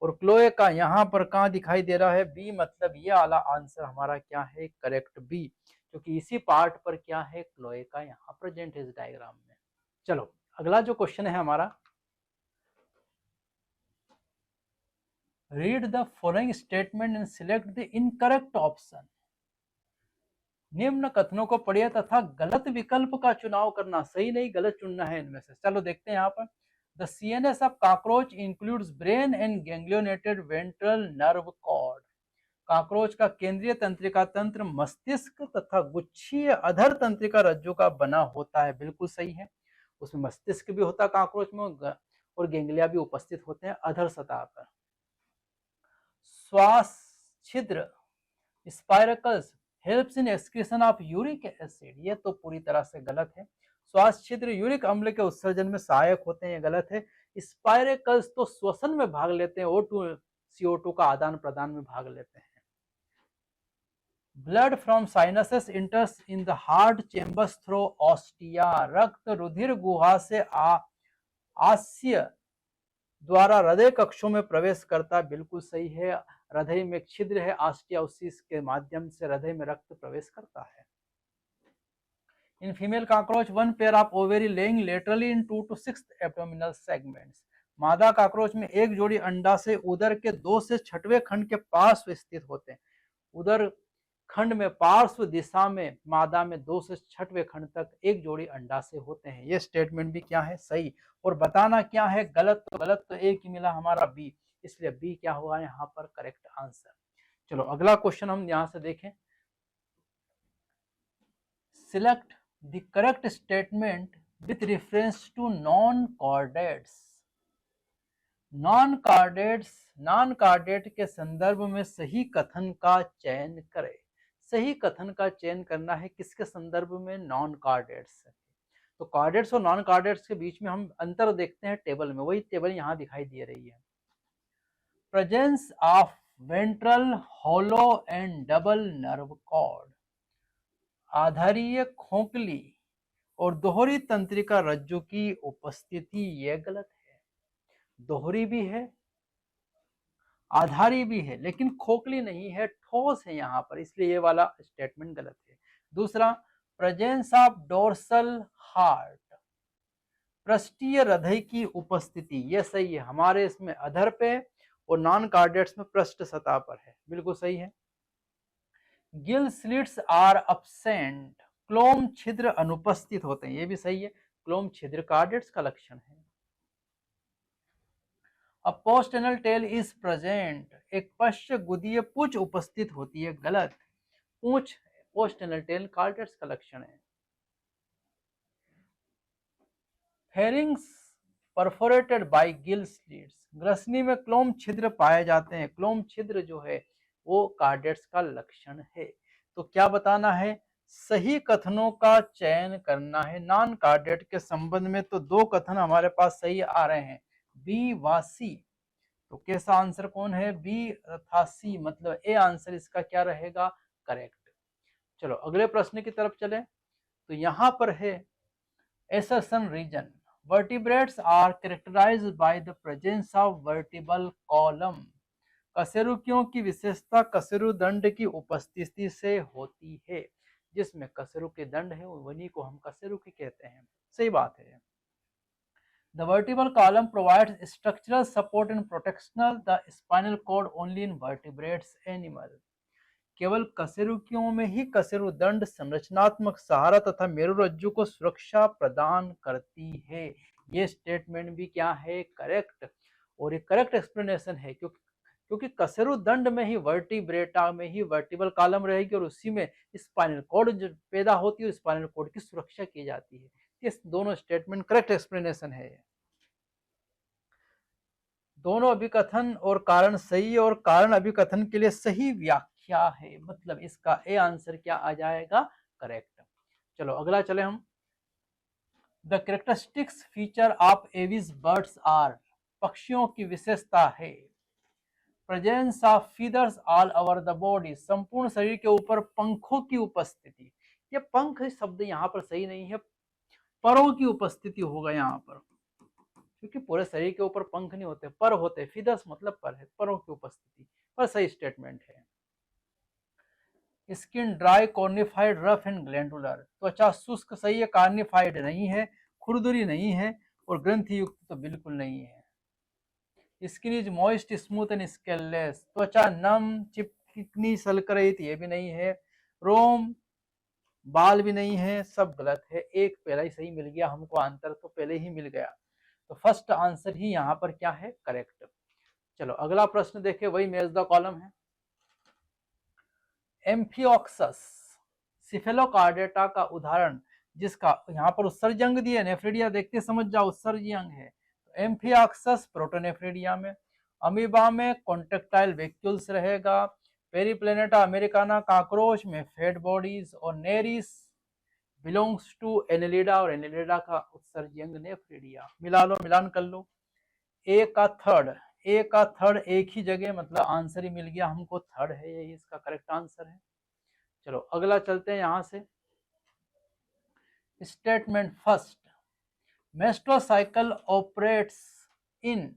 Speaker 1: और क्लोएका यहाँ पर कहाँ दिखाई दे रहा है? बी, मतलब ये वाला आंसर हमारा क्या है? करेक्ट बी, क्योंकि इसी पार्ट पर क्या है? क्लोएका यहाँ प्रेजेंट है इस डायग्राम में। चलो अगला जो क्वेश्चन है हमारा, read the following statement and select the incorrect option. निम्न कथनों को पढ़िए तथा गलत विकल्प का चुनाव करना, सही नहीं गलत चुनना है इनमें से। चलो देखते हैं यहाँ पर, the CNS of cockroach includes brain and ganglionated ventral nerve cord. Cockroach का केंद्रीय तंत्रिका तंत्र मस्तिष्क तथा गुच्छीय अधर तंत्रिका रज्जु का बना होता है। बिल्कुल सही है, उसमें मस्तिष्क भी होता है कॉकरोच में और गैंग्लिया भी उपस्थित होते हैं अधर सतह पर। श्वास छिद्र spiracles helps in excretion of uric acid. ये तो पूरी तरह से गलत है। श्वास छिद्र यूरिक अम्ल के उत्सर्जन में सहायक होते हैं, ये गलत है। स्पाइरकल्स तो श्वसन में भाग लेते हैं, O2 CO2 का आदान प्रदान में भाग लेते हैं। Blood from sinuses इंटर्स in the heart chambers through ostia. रक्त रुधिर गुहा से आस्य द्वारा हृदय कक्षों में प्रवेश करता है। बिल्कुल सही है, हृदय में एक छिद्र है आस्टिया, उसी के माध्यम से हृदय में रक्त प्रवेश करता है। In female cockroach one pair of ovary lying laterally in 2 to 6 abdominal segments. मादा कॉकरोच में एक जोड़ी अंडा से उदर के 2 से 6वें खंड के पार्श्व स्थित होते हैं। उदर खंड में पार्श्व दिशा में मादा में 2 से 6वें खंड तक एक जोड़ी अंडा से होते हैं। ये स्टेटमेंट भी क्या है? सही। और बताना क्या है? गलत। तो गलत तो एक ही मिला हमारा बी, इसलिए बी क्या होगा यहाँ पर? Correct answer. चलो अगला क्वेश्चन हम यहाँ से देखें, select the correct statement with reference to non chordates. Non chordate के संदर्भ में सही कथन का चयन करें। सही कथन का चयन करना है किसके संदर्भ में? Non chordates. तो कार्डेट्स और नॉन कार्डेट्स के बीच में हम अंतर देखते हैं टेबल में, वही टेबल यहाँ दिखाई दे रही है। Presence of ventral hollow and double nerve cord. आधारीय खोखली और दोहरी तंत्रिका रज्जु की उपस्थिति, ये गलत है। दोहरी भी है, आधारी भी है, लेकिन खोखली नहीं है, ठोस है यहाँ पर, इसलिए ये वाला स्टेटमेंट गलत है। दूसरा, प्रेजेंस ऑफ डोर्सल हार्ट, पृष्ठीय हृदय की उपस्थिति, ये सही है। हमारे इसमें अधर पे और नॉन कार्डेट्स में पृष्ठ सतह पर है, बिल्कुल सही है। गिल स्लिट्स आर अब्सेंट, क्लोम छिद्र अनुपस्थित होते हैं, ये भी सही है। क्लोम छिद्र कार्डेट्स का लक्षण है। अ पोस्टेनल टेल इज प्रेजेंट, एक पश्च गुदीय पूंछ उपस्थित होती है, गलत। पूंछ पोस्टेनल टेल कार्डेट्स का लक्षण है। Pharynx perforated by gill slits, ग्रसनी में क्लोम छिद्र पाए जाते हैं। क्लोम छिद्र जो है वो कार्डेट्स का लक्षण है। तो क्या बताना है, सही कथनों का चयन करना है। नॉन कार्डेट के संबंध में तो दो कथन हमारे पास सही आ रहे हैं, बी व सी। तो कैसा आंसर कौन है, बी तथा सी, मतलब ए आंसर इसका क्या रहेगा, करेक्ट। चलो अगले प्रश्न की तरफ चले। तो यहां पर है assertion reason, vertebrates are characterised by the presence of vertebral column. कशेरुकियों की विशेषता कशेरुदंड की उपस्थिति से होती है। जिसमें कशेरुकी दंड है वही को हम कशेरुकी कहते हैं। सही बात है। The vertebral column provides structural support and protection the spinal cord only in vertebrates animal. केवल कशेरुकियों में ही कशेरुदंड संरचनात्मक सहारा तथा मेरुरज्जु को सुरक्षा प्रदान करती है। ये स्टेटमेंट भी क्या है, करेक्ट। और ये करेक्ट एक्सप्लेनेशन है, क्योंकि कशेरुदंड में ही वर्टिब्रेटा में ही वर्टिबल कॉलम रहेगी और उसी में स्पाइनल कॉर्ड जो पैदा होती है, स्पाइनल कॉर्ड की सुरक्षा की जाती है। ये दोनों स्टेटमेंट करेक्ट एक्सप्लेनेशन है। दोनों अभिकथन और कारण सही है और कारण अभिकथन के लिए सही व्याख्या है, मतलब इसका ए आंसर क्या आ जाएगा, करेक्ट। चलो अगला चले हम। The characteristics feature of Aves birds are, पक्षियों की विशेषता है presence of feathers all over the body, संपूर्ण शरीर के ऊपर पंखों की उपस्थिति। ये पंख शब्द यहाँ पर सही नहीं है, परों की उपस्थिति होगा यहाँ पर, क्योंकि पूरे शरीर के ऊपर पंख नहीं होते, पर होते, फीदर्स मतलब पर है, परों की उपस्थिति, पर सही स्टेटमेंट है। Skin dry cornified rough and glandular, त्वचा शुष्क सही है, कार्निफाइड नहीं है, खुरदुरी नहीं है और ग्रंथि युक्त तो बिल्कुल नहीं है। Skin is moist smooth and scaleless, त्वचा नम चिपचिकनी सलकरहित, ये भी नहीं है। रोम बाल भी नहीं है, सब गलत है। एक पहला ही सही मिल गया हमको, आंसर तो पहले ही मिल गया। तो फर्स्ट आंसर ही यहाँ पर क्या है, करेक्ट। चलो अगला प्रश्न देखें, वही मैच द कॉलम है। एम्फियोक्सस सिफेलोकार्डेटा का उदाहरण, जिसका यहाँ पर उत्सर्जंग दिए, नेफ्रिडिया देखते समझ जाओ उत्सर्जंग है। तो एम्फियोक्सस प्रोटोनेफ्रिडिया में, अमीबा में कॉन्ट्रेक्टाइल वैक्यूल्स रहेगा, पेरीप्लेनेटा अमेरिकाना काकरोच में फेट बॉडीज, और नेरिस बिलोंग्स टू एनेलिडा, और एनेलिडा का उत्सर्जंग नेफ्रिडिया। मिला लो, मिलान कर लो। ए का थर्ड एक ही जगह, मतलब आंसर ही मिल गया हमको, थर्ड है, यही इसका करेक्ट आंसर है। चलो अगला चलते हैं यहां से। Statement first, menstrual cycle operates in,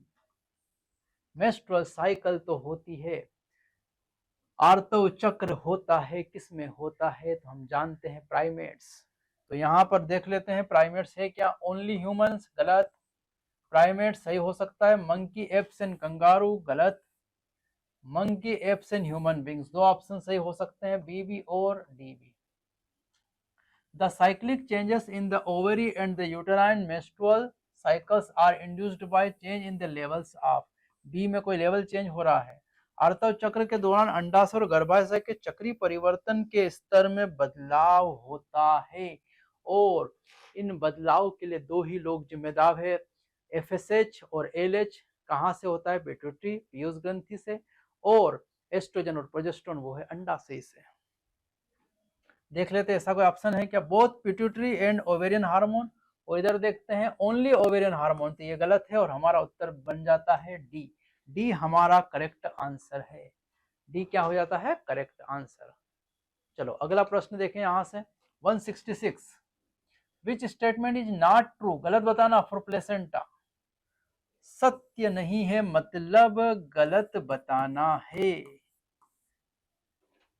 Speaker 1: menstrual cycle तो होती है, आर्तव चक्र होता है, किसमें होता है, तो हम जानते हैं प्राइमेट्स। तो यहां पर देख लेते हैं प्राइमेट्स है क्या, ओनली ह्यूमंस, गलत। प्राइमेट सही हो सकता है, मंकी, एप्स एंड कंगारू, गलत। Monkey, apes and human beings, दो ऑप्शन सही हो सकते हैं, बी बी और D B. The cyclic changes in the ovary and the uterine menstrual cycles are induced by change in the levels of, B में कोई level change हो रहा है। आर्तव चक्र के दौरान अंडाशय और गर्भाशय के चक्रीय परिवर्तन के स्तर में बदलाव होता है, और इन बदलाव के लिए दो ही लोग जिम्मेदार है, एफएसएच और एलएच। कहाँ से होता है, पिट्यूटरी पीयूष ग्रंथि से, और एस्ट्रोजन और प्रोजेस्टेरोन वो है अंडाशय से। देख लेते हैं ऐसा कोई ऑप्शन है क्या, both pituitary and ovarian hormone, और इधर देखते हैं ओनली ओवेरियन हार्मोन, तो ये गलत है और हमारा उत्तर बन जाता है डी। डी हमारा करेक्ट आंसर है, डी क्या हो जाता है, करेक्ट आंसर। चलो अगला प्रश्न देखें यहां से 166, which statement is not true, गलत बताना फॉर प्लेसेंटा। सत्य नहीं है मतलब गलत बताना है,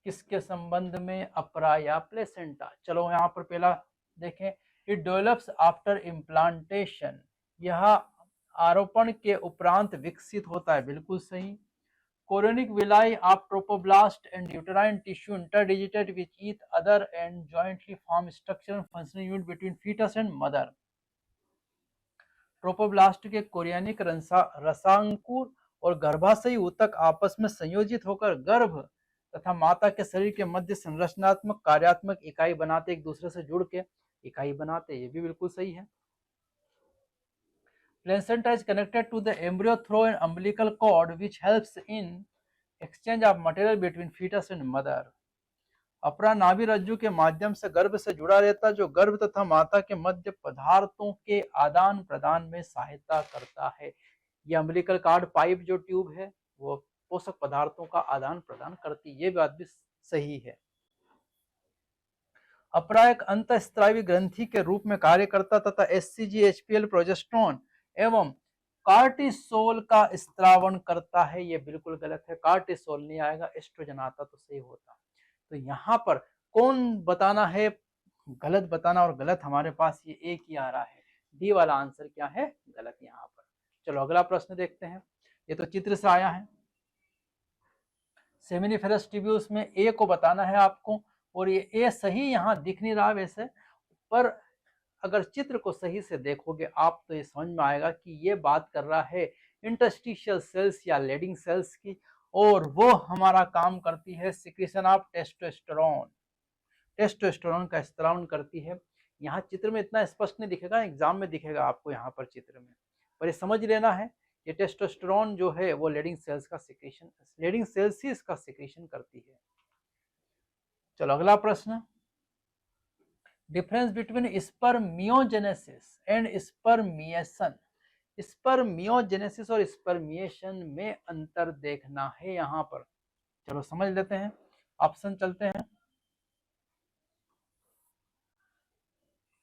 Speaker 1: किसके संबंध में, अपरा या प्लेसेंटा। चलो यहाँ पर पहला देखें, इट डेवलप्स आफ्टर इम्प्लांटेशन, यह आरोपण के उपरांत विकसित होता है, बिल्कुल सही। Chorionic villi of trophoblast and uterine tissue interdigitated with each other and jointly form structure functional unit between foetus and mother. Trophoblast के कोरियानिक रसांकुर और गर्भाशयी ऊतक आपस में संयोजित होकर गर्भ तथा माता के शरीर के मध्य संरचनात्मक कार्यात्मक इकाई बनाते, एक दूसरे से जुड़ के इकाई बनाते, ये भी बिल्कुल सही है। Placenta is connected to the embryo through an umbilical cord which helps in exchange of material between foetus and mother. अपरा नाभि रज्जु के माध्यम से गर्भ से जुड़ा रहता, जो गर्भ तथा माता के मध्य पदार्थों के आदान प्रदान में सहायता करता है। ये अम्बिलिकल कॉर्ड पाइप जो ट्यूब है वो पोषक पदार्थों का आदान प्रदान करती है, ये बात भी सही है। अपरा एक अंतःस्रावी ग्रंथि के रूप में कार्य करता तथा एचसीजी, एचपीएल, प्रोजेस्टेरोन एवं कार्टिसोल का स्त्रावण करता है, ये बिल्कुल गलत है। कार्टिसोल नहीं आएगा, एस्ट्रोजन आता तो सही होता। तो यहाँ पर कौन बताना है, गलत बताना, और गलत हमारे पास ये एक ही आ रहा है, डी वाला आंसर क्या है, गलत यहाँ पर। चलो अगला प्रश्न देखते हैं, ये तो चित्र से आया है। सेमिनिफेरस ट्यूब्यूल्स में ए को बताना है आपको, और ये ए सही यहाँ दिख नहीं रहा वैसे, पर अगर चित्र को सही से देखोगे आप तो ये समझ में आएगा कि ये बात कर रहा है इंटरस्टिशियल सेल्स या लेडिंग सेल्स की, और वो हमारा काम करती है सिक्रीशन ऑफ टेस्टोस्टेरोन। टेस्टोस्टेरोन का स्त्रावण करती है। यहाँ चित्र में इतना स्पष्ट नहीं दिखेगा, एग्जाम में दिखेगा आपको यहाँ पर चित्र में, पर ये समझ लेना है ये टेस्टोस्टेरोन जो है वो लेडिंग सेल्स का सिक्रीशन, लेडिंग सेल्स ही इसका सिक्रीशन करती है। चलो अगला प्रश्न, difference between spermiogenesis and spermiation. Spermiogenesis और स्पर्मिएशन में अंतर देखना है यहाँ पर। चलो समझ लेते हैं, ऑप्शन चलते हैं।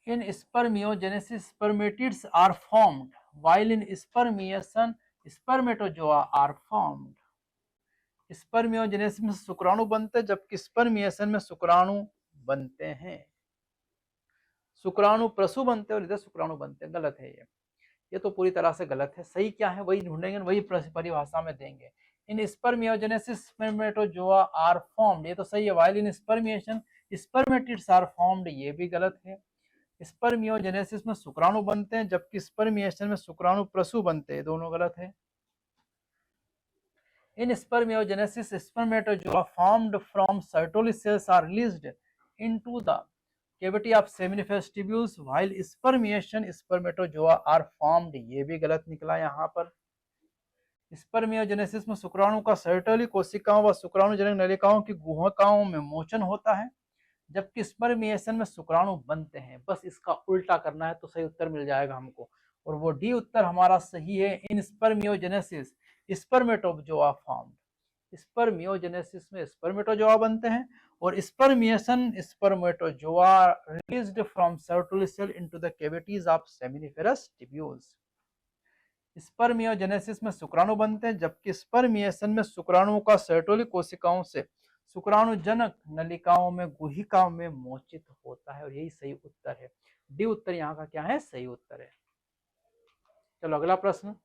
Speaker 1: In spermiogenesis spermatids are formed, while in spermiation spermatozoa are formed। Spermiogenesis में शुक्राणु बनते हैं, जबकि स्पर्मिएशन में शुक्राणु बनते हैं। शुक्राणु प्रसु बनते हैं और इधर शुक्राणु बनते हैं, गलत है ये तो पूरी तरह से गलत है। सही क्या है वही ढूंढेंगे, वही परिभाषा में देंगे। इन स्पर्मियोजेनेसिस स्पर्मेटोजोआ आर फॉर्म्ड, ये तो सही है। while in spermiation spermatids are formed, ये भी गलत है। स्पर्मियोजेनेसिस में शुक्राणु बनते हैं, जबकि स्पर्मिएशन में शुक्राणु प्रसु बनते हैं, दोनों गलत है। In spermiogenesis spermatozoa formed from Sertoli cells are released into the cavity of seminiferous tubules, while spermiation spermatozoa are formed, ये भी गलत निकला यहाँ पर। स्पर्मियोजेनेसिस में शुक्राणु का सर्टोली कोशिकाओं व शुक्राणुजनक नलिकाओं की गुहिकाओं में मोचन होता है, जबकि स्पर्मिएशन में शुक्राणु बनते हैं। बस इसका उल्टा करना है तो सही उत्तर मिल जाएगा हमको, और वो डी उत्तर हमारा सही है। In spermiogenesis spermatozoa formed, spermiogenesis में स्पर्मेटोजोआ बनते हैं, और spermiation spermatozoa released from Sertoli cell into the cavities of seminiferous tubules. Spermiogenesis में शुक्राणु बनते हैं, जबकि स्पर्मिएशन में शुक्राणुओं का सर्टोली कोशिकाओं से शुक्राणुजनक नलिकाओं में गुहिकाओं में मोचित होता है, और यही सही उत्तर है। डी उत्तर यहाँ का क्या है, सही उत्तर है। चलो अगला प्रश्न,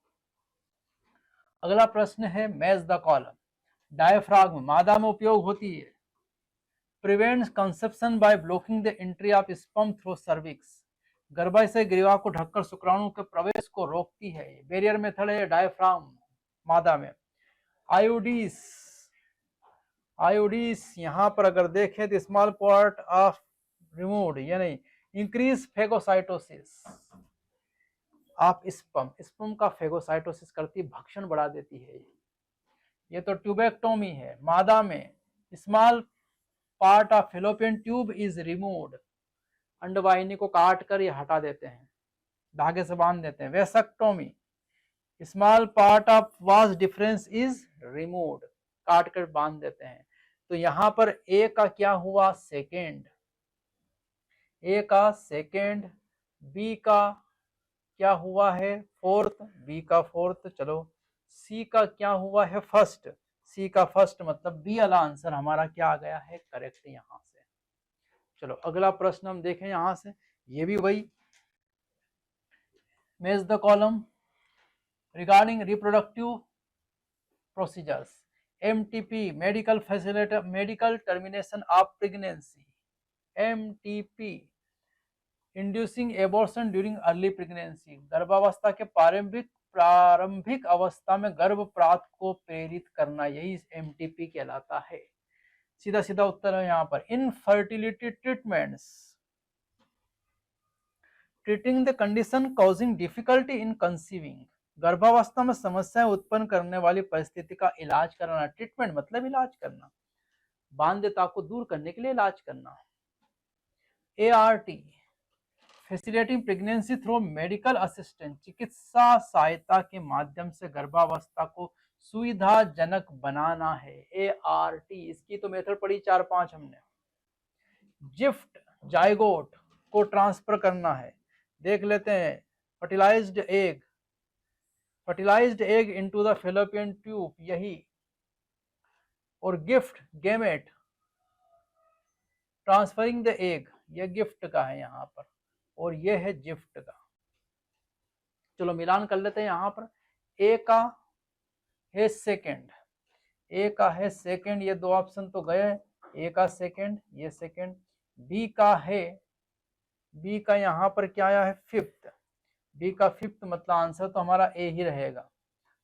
Speaker 1: अगला प्रश्न है मैच द कॉलम। डायफ्राग्म मादा में उपयोग होती है। Prevents conception by blocking the entry of sperm through cervix, गर्भाशय ग्रीवा को ढककर शुक्राणु के प्रवेश को रोकती है। बैरियर मेथड है डायफ्राम मादा में। आयोडीस, आयोडीस यहाँ पर अगर देखें तो स्मॉल पार्ट ऑफ रिमूव्ड, यानी increase phagocytosis of sperm, sperm का फेगोसाइटोसिस करती, भक्षण बढ़ा देती है। ये तो ट्यूबेक्टोमी है। मादा में small part of fallopian tube is removed, अंडवाहिनी को काट कर ये हटा देते हैं, धागे से बांध देते हैं। Vasectomy, small part of vas deferens is removed, काट कर बांध देते हैं। तो यहाँ पर ए का क्या हुआ, सेकेंड, ए का सेकेंड, बी का क्या हुआ है, फोर्थ, बी का फोर्थ। चलो सी का क्या हुआ है, फर्स्ट, सी का फर्स्ट, मतलब बी वाला आंसर हमारा क्या आ गया है, करेक्ट यहाँ से। चलो अगला प्रश्न हम देखें यहां से, ये भी वही, match the column regarding reproductive procedures. MTP medical facility, medical termination of pregnancy, MTP inducing abortion during early pregnancy, गर्भावस्था के प्रारंभिक अवस्था में गर्भपात को प्रेरित करना, यही MTP कहलाता है। सीधा सीधा उत्तर है यहाँ पर। Infertility treatments, treating the condition causing difficulty in conceiving, गर्भावस्था में समस्याएं उत्पन्न करने वाली परिस्थिति का इलाज करना। ट्रीटमेंट मतलब इलाज करना, बाध्यता को दूर करने के लिए इलाज करना। ART facilitating pregnancy through medical assistance, चिकित्सा सहायता के माध्यम से गर्भावस्था को सुविधाजनक बनाना है। ART, इसकी तो मेथड पढ़ी 4-5 हमने। जिफ्ट जाइगोट को ट्रांसफर करना है, देख लेते हैं। Fertilised egg into the fallopian tube, यही। और GIFT gamete transferring the egg, ये गिफ्ट का है यहाँ पर, और ये है जिफ्ट का। चलो मिलान कर लेते हैं यहाँ पर। ए का है सेकेंड, ए का है सेकेंड, ये दो ऑप्शन तो गए, ए का सेकेंड, ये सेकेंड। बी का है, बी का यहाँ पर क्या आया है, फिफ्थ, बी का फिफ्थ, मतलब आंसर तो हमारा ए ही रहेगा।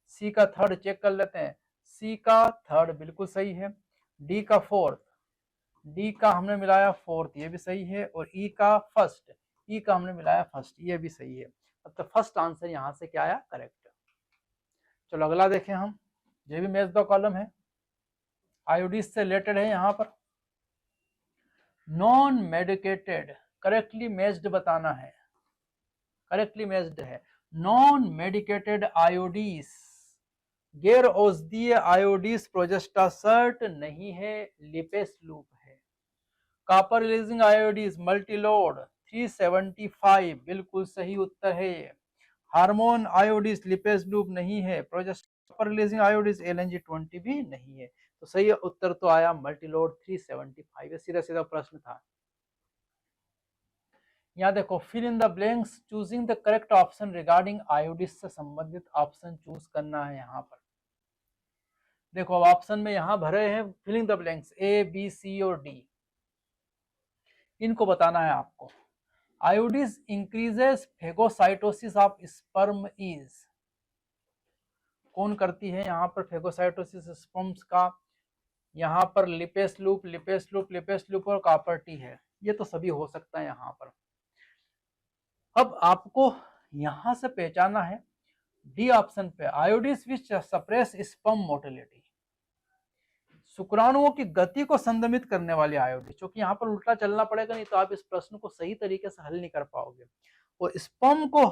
Speaker 1: सी का थर्ड चेक कर लेते हैं, सी का थर्ड बिल्कुल सही है। डी का फोर्थ, डी का हमने मिलाया फोर्थ, ये भी सही है। और ई का फर्स्ट, ई का हमने मिलाया फर्स्ट, ये भी सही है। मतलब फर्स्ट आंसर यहाँ से क्या आया, करेक्ट। चलो अगला देखें हम, ये भी मैच द कॉलम है, आयोडीज से रिलेटेड है। यहाँ पर नॉन मेडिकेटेड, करेक्टली मैच्ड बताना है, करेक्टली मैच्ड है। नॉन मेडिकेटेड आयोडीज, गैर औषधीय आयोडीज प्रोजेस्टासर्ट नहीं है, लिपेस लूप है। कॉपर रिलीजिंग आयोडीज मल्टीलोड 375 बिल्कुल सही उत्तर है। हार्मोन आयोडीज लिपेस लूप नहीं है, कॉपर रिलीजिंग आयोडीज LNG20 भी नहीं है। तो सही उत्तर तो आया मल्टीलोड 375, सीधा सीधा प्रश्न था। यहाँ देखो, fill in the blanks choosing the correct option regarding IUDs से संबंधित ऑप्शन चूज करना है। यहाँ पर देखो, अब ऑप्शन में यहाँ भरे हैं filling the blanks A, B, C और D, इनको बताना है आपको। IUDs increases phagocytosis of sperm is, कौन करती है यहाँ पर फेगोसाइटोसिस स्पर्म्स का? यहाँ पर lipase loop, lipase loop, lipase loop और कॉपर टी है, ये तो सभी हो सकता है यहाँ पर। अब आपको यहाँ से पहचाना है डी ऑप्शन पे, आयोडीज विच सप्रेस स्पर्म मोटिलिटी, शुक्राणुओं की गति को संदमित करने वाली आयोडीज, क्योंकि यहाँ पर उल्टा चलना पड़ेगा, नहीं तो आप इस प्रश्न को सही तरीके से हल नहीं कर पाओगे। और स्पर्म को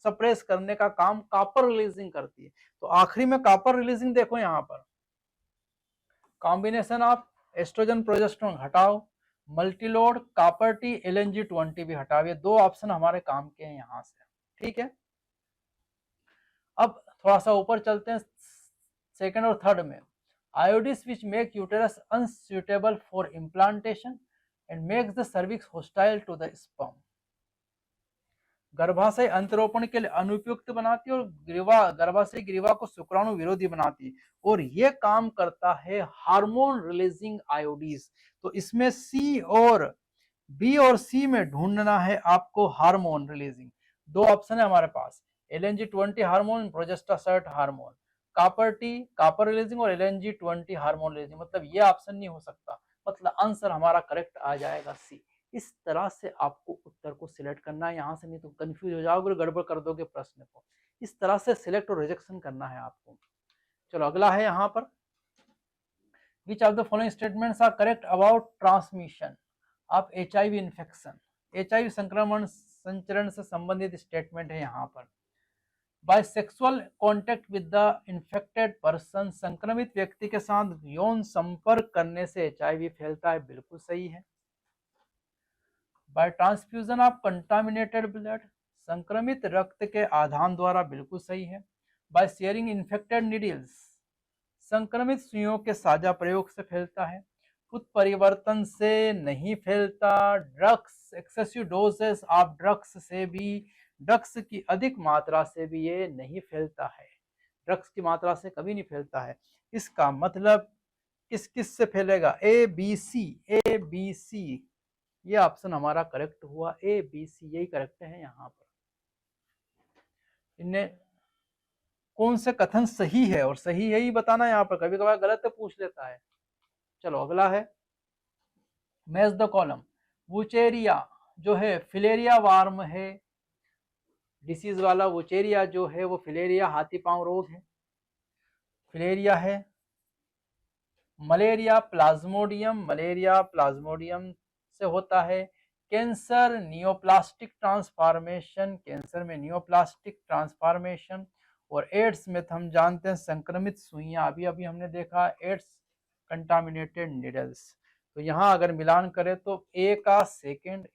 Speaker 1: सप्रेस करने का काम कॉपर रिलीजिंग करती है। तो आखिरी में कॉपर रिलीजिंग देखो, यहाँ पर कॉम्बिनेशन ऑफ एस्ट्रोजन प्रोजेस्टेरोन हटाओ, मल्टीलोड कॉपर टी LNG20 भी हटाओ, ये दो ऑप्शन हमारे काम के हैं यहाँ से, ठीक है। अब थोड़ा सा ऊपर चलते हैं सेकंड और थर्ड में। IUDs which make uterus unsuitable for implantation and makes the cervix hostile to the sperm, गर्भाशय अंतरोपण के लिए अनुपयुक्त बनाती है और गर्भाशय ग्रीवा को शुक्राणु विरोधी बनाती है। और ये काम करता है हार्मोन रिलीजिंग आयोडीज। तो इसमें सी और बी और सी में ढूंढना है आपको हार्मोन रिलीजिंग। दो ऑप्शन है हमारे पास, LNG20 hormone, progestasert hormone, copper T copper releasing और LNG20 हार्मोन रिलीजिंग, मतलब ये ऑप्शन नहीं हो सकता, मतलब आंसर हमारा करेक्ट आ जाएगा सी। इस तरह से आपको उत्तर को सिलेक्ट करना है यहाँ से, नहीं तो कंफ्यूज हो जाओगे और गड़बड़ कर दोगे प्रश्न को। इस तरह से सिलेक्ट और रिजेक्शन करना है आपको। चलो अगला है यहाँ पर, which of the following statements are correct about transmission of HIV infection, HIV संक्रमण संचरण से संबंधित स्टेटमेंट है यहाँ पर। By sexual contact with the infected person, संक्रमित व्यक्ति के साथ यौन संपर्क करने से HIV फैलता है, बिल्कुल सही है। By transfusion of contaminated blood, संक्रमित रक्त के आधान द्वारा, बिल्कुल सही है। बाय शेयरिंग इन्फेक्टेड नीडल्स, संक्रमित सुइयों के साझा प्रयोग से फैलता है। उत्परिवर्तन से नहीं फैलता। Drugs, excessive doses of drugs से भी, ड्रग्स की अधिक मात्रा से भी ये नहीं फैलता है, ड्रग्स की मात्रा से कभी नहीं फैलता है। इसका मतलब किस किस से फैलेगा, ABC, ये ऑप्शन हमारा करेक्ट हुआ, ABC यही करेक्ट है यहाँ पर। इनने कौन से कथन सही है और सही यही बताना है यहाँ पर, कभी कभार गलत तो पूछ लेता है। चलो अगला है, मैच द कॉलम। वुचेरिया जो है फिलेरिया वार्म है, डिसीज वाला वुचेरिया जो है वो फिलेरिया हाथी पांव रोग है, फिलेरिया है। मलेरिया प्लाज्मोडियम से होता है। कैंसर नियोप्लास्टिक ट्रांसफॉर्मेशन, कैंसर में नियोप्लास्टिक ट्रांसफॉर्मेशन। और एड्स में तो हम जानते हैं संक्रमित सुइयां, अभी अभी हमने देखा एड्स कंटामिनेटेड निडल्स। तो यहाँ अगर मिलान करें तो ए का सेकेंड,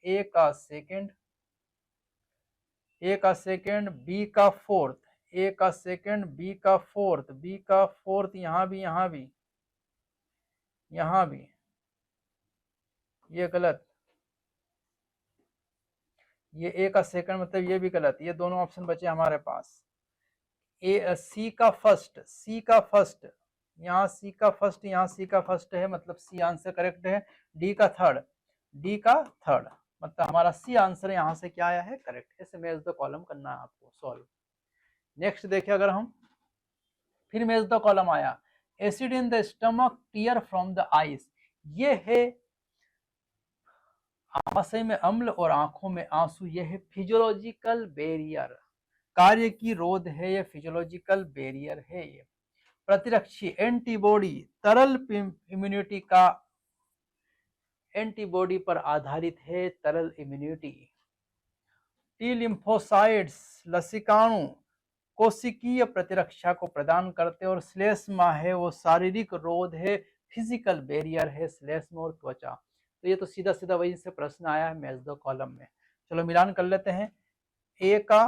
Speaker 1: बी का फोर्थ, ए का सेकेंड, बी का फोर्थ, यहाँ भी ये गलत, ये ए का सेकंड मतलब ये भी गलत, ये दोनों ऑप्शन बचे हमारे पास। सी का फर्स्ट, यहाँ सी का फर्स्ट है, मतलब सी आंसर करेक्ट है। डी का थर्ड, मतलब हमारा सी आंसर यहाँ से क्या आया है, करेक्ट। ऐसे मैच द कॉलम करना है आपको सॉल्व। नेक्स्ट देखिए, अगर हम फिर मैच द कॉलम आया, acid in the stomach, tear from the eyes. ये है आमाशय में अम्ल और आंखों में आंसू, यह है फिजियोलॉजिकल बैरियर, कार्य की रोध है, यह फिजियोलॉजिकल बैरियर है। ये प्रतिरक्षी एंटीबॉडी, तरल इम्यूनिटी का, एंटीबॉडी पर आधारित है तरल इम्यूनिटी। टी लिम्फोसाइट्स, लसिकाणु कोशिकीय प्रतिरक्षा को प्रदान करते, और श्लेष्मा है वो शारीरिक रोध है, फिजिकल बैरियर है श्लेष्मा और त्वचा। तो ये तो सीधा सीधा वही से प्रश्न आया है मैच द कॉलम में। चलो मिलान कर लेते हैं। ए का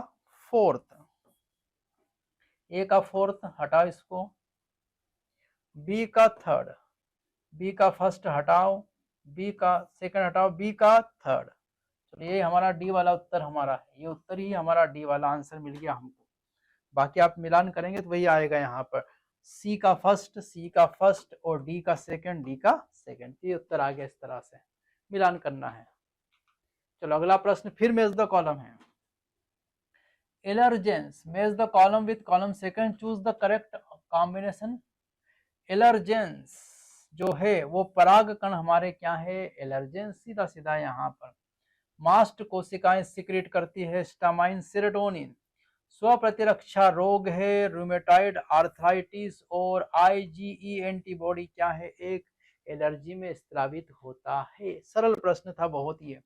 Speaker 1: फोर्थ हटाओ इसको, बी का थर्ड, बी का फर्स्ट हटाओ, बी का सेकंड हटाओ, बी का थर्ड। तो ये हमारा डी वाला उत्तर हमारा है, ये उत्तर ही हमारा डी वाला आंसर मिल गया हमको। बाकी आप मिलान करेंगे तो वही आएगा यहाँ पर, सी का फर्स्ट और डी का सेकंड, ये उत्तर आ गया। इस तरह से मिलान करना है। चलो अगला प्रश्न फिर मैच द कॉलम है। Allergens, match the column with column second, choose the correct combination. Allergens जो है वो पराग कण हमारे क्या है, एलर्जेंस सीधा सीधा यहाँ पर। मास्ट कोशिकाएं सिक्रेट करती है स्टामाइन, सेरोटोनिन। स्व प्रतिरक्षा रोग है रूमेटॉइड आर्थराइटिस, और आईजीई एंटीबॉडी क्या है, एक एलर्जी में स्त्रावित होता है। सरल प्रश्न था बहुत ही।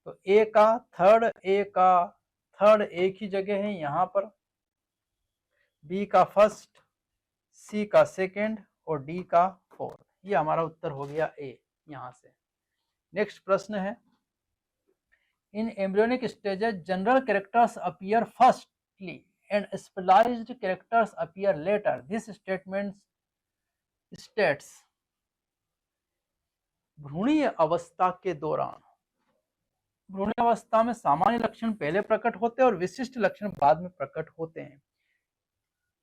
Speaker 1: तो ए का थर्ड एक ही जगह है यहाँ पर, बी का फर्स्ट, सी का सेकेंड और डी का फोर्थ। ये हमारा उत्तर हो गया ए यहाँ से। नेक्स्ट प्रश्न है, in embryonic stages general characters appear firstly and specialised characters appear later, this statement states. भ्रूणीय अवस्था के दौरान, भ्रूणीय अवस्था में सामान्य लक्षण पहले प्रकट होते हैं और विशिष्ट लक्षण बाद में प्रकट होते हैं।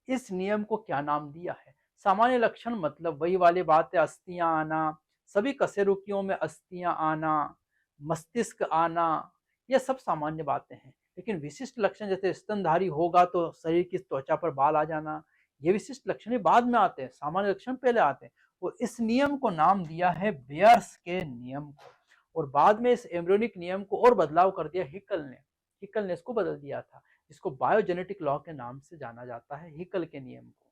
Speaker 1: इस नियम को क्या नाम दिया है? सामान्य लक्षण मतलब वही वाली बात है, अस्थियां आना, सभी कशेरुकियों में अस्थियां आना, मस्तिष्क आना, ये सब सामान्य बातें हैं। लेकिन विशिष्ट लक्षण जैसे स्तनधारी होगा तो शरीर की त्वचा पर बाल आ जाना, ये विशिष्ट लक्षण बाद में आते हैं, सामान्य लक्षण पहले आते हैं। और इस नियम को नाम दिया है बेयर्स के नियम को। और बाद में इस एम्ब्रियोनिक नियम को और बदलाव कर दिया हिकल ने इसको बदल दिया था, जिसको बायोजेनेटिक लॉ के नाम से जाना जाता है, हिकल के नियम को।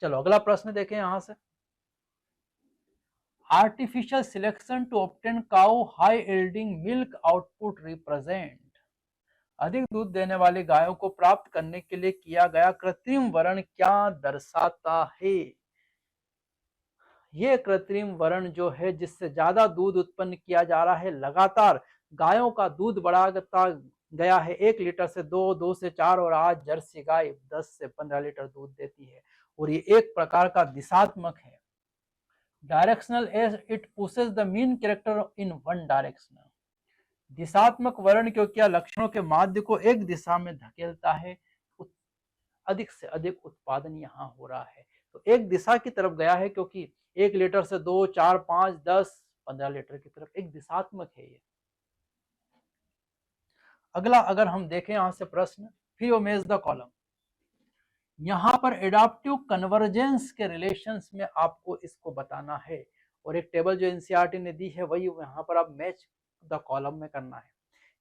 Speaker 1: चलो अगला प्रश्न देखें यहां से। Artificial selection to obtain cow high yielding milk output represent, अधिक दूध देने वाली गायों को प्राप्त करने के लिए किया गया कृत्रिम वरण क्या दर्शाता है? यह कृत्रिम वरण जो है जिससे ज्यादा दूध उत्पन्न किया जा रहा है, लगातार गायों का दूध बढ़ाता गया है, 1 लीटर से 2 से 4, और आज जर्सी गाय 10 से 15 लीटर दूध देती है। और ये एक प्रकार का दिशात्मक है, directional as it pushes the mean character in one direction. दिशात्मक वर्ण क्योंकि लक्षणों के माध्य को एक दिशा में धकेलता है, अधिक से अधिक उत्पादन यहाँ हो रहा है। तो एक दिशा की तरफ गया है, क्योंकि 1 लीटर से 2, 4, 5, 10, 15 लीटर की तरफ, एक दिशात्मक है ये। अगला अगर हम देखें यहां से प्रश्न, फिर वो मैच द कॉलम। यहाँ पर एडाप्टिव कन्वर्जेंस के रिलेशंस में आपको इसको बताना है, और एक टेबल जो एनसीईआरटी ने दी है वही यहाँ पर आप मैच द कॉलम में करना है।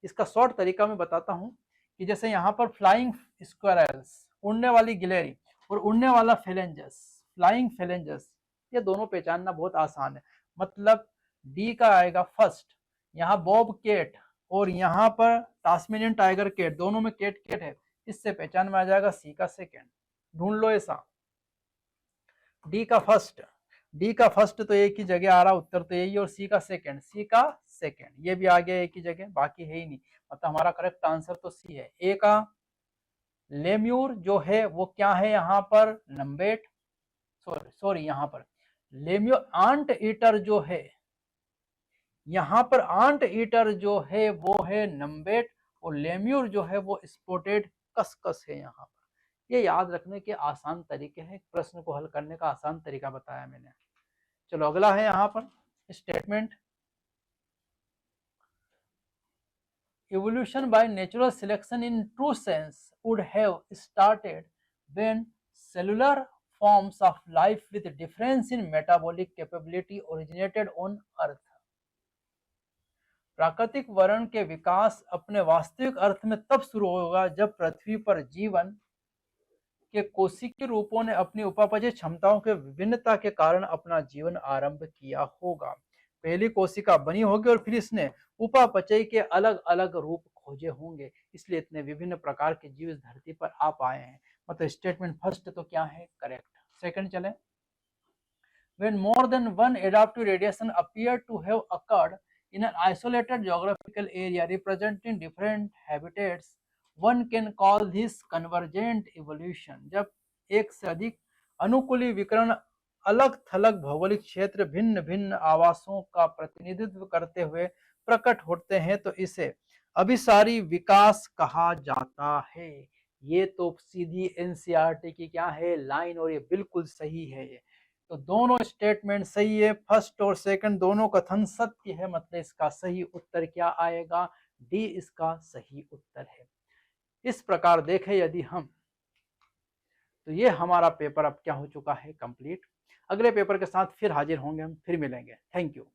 Speaker 1: इसका शॉर्ट तरीका मैं बताता हूँ कि जैसे यहाँ पर फ्लाइंग स्क्वायरल्स, उड़ने वाली गिलहरी, और उड़ने वाला फेलेंजस, फ्लाइंग फेलेंजस, ये दोनों पहचानना बहुत आसान है। मतलब डी का आएगा फर्स्ट, यहाँ बॉब केट और यहाँ पर टास्मेनियन टाइगर केट, दोनों में केट केट है, इससे पहचान में आ जाएगा सी का सेकेंड। ढूंढ लो ऐसा। डी का फर्स्ट, डी का फर्स्ट तो एक ही जगह आ रहा, उत्तर तो यही, और सी का सेकेंड, सी का सेकेंड ये भी आ गया एक ही जगह, बाकी है ही नहीं। मतलब हमारा करेक्ट आंसर तो सी है। ए का लेम्यूर जो है वो क्या है यहाँ पर, नम्बेट, सॉरी यहाँ पर लेम्यूर आंट ईटर जो है, यहाँ पर आंट ईटर जो है वो है नम्बेट, और लेम्यूर जो है वो स्पॉटेड कस्कस है यहाँ पर। ये याद रखने के आसान तरीके हैं, प्रश्न को हल करने का आसान तरीका बताया मैंने। चलो अगला है यहाँ पर statement, evolution by natural selection in true sense would have started when cellular forms of life with difference in metabolic capability originated on earth। प्राकृतिक वर्ण के विकास अपने वास्तविक अर्थ में तब शुरू होगा जब पृथ्वी पर जीवन के कोशिकीय रूपों ने अपनी उपापचय क्षमताओं के विभिन्नता के कारण अपना जीवन आरंभ किया होगा। पहली कोशिका बनी होगी और फिर इसने उपापचय के अलग अलग रूप खोजे होंगे, इसलिए इतने विभिन्न प्रकार के जीव इस धरती पर आ पाए हैं। मतलब स्टेटमेंट फर्स्ट तो क्या है, करेक्ट। सेकंड चले, when more than one adaptive radiation appear to have occurred in an isolated geographical area representing different habitats, one can call this convergent evolution। जब एक से अधिक अनुकूली विकर्ण अलग थलग भौगोलिक क्षेत्र भिन्न भिन्न आवासों का प्रतिनिधित्व करते हुए प्रकट होते हैं तो इसे अभिसारी विकास कहा जाता है। ये तो सीधी एनसीईआरटी की क्या है, लाइन, और ये बिल्कुल सही है। ये तो दोनों स्टेटमेंट सही है, फर्स्ट और सेकंड दोनों कथन सत्य है। मतलब इसका सही उत्तर क्या आएगा, डी इसका सही उत्तर है। इस प्रकार देखें यदि हम, तो ये हमारा पेपर अब क्या हो चुका है, कंप्लीट। अगले पेपर के साथ फिर हाजिर होंगे हम, फिर मिलेंगे। Thank you.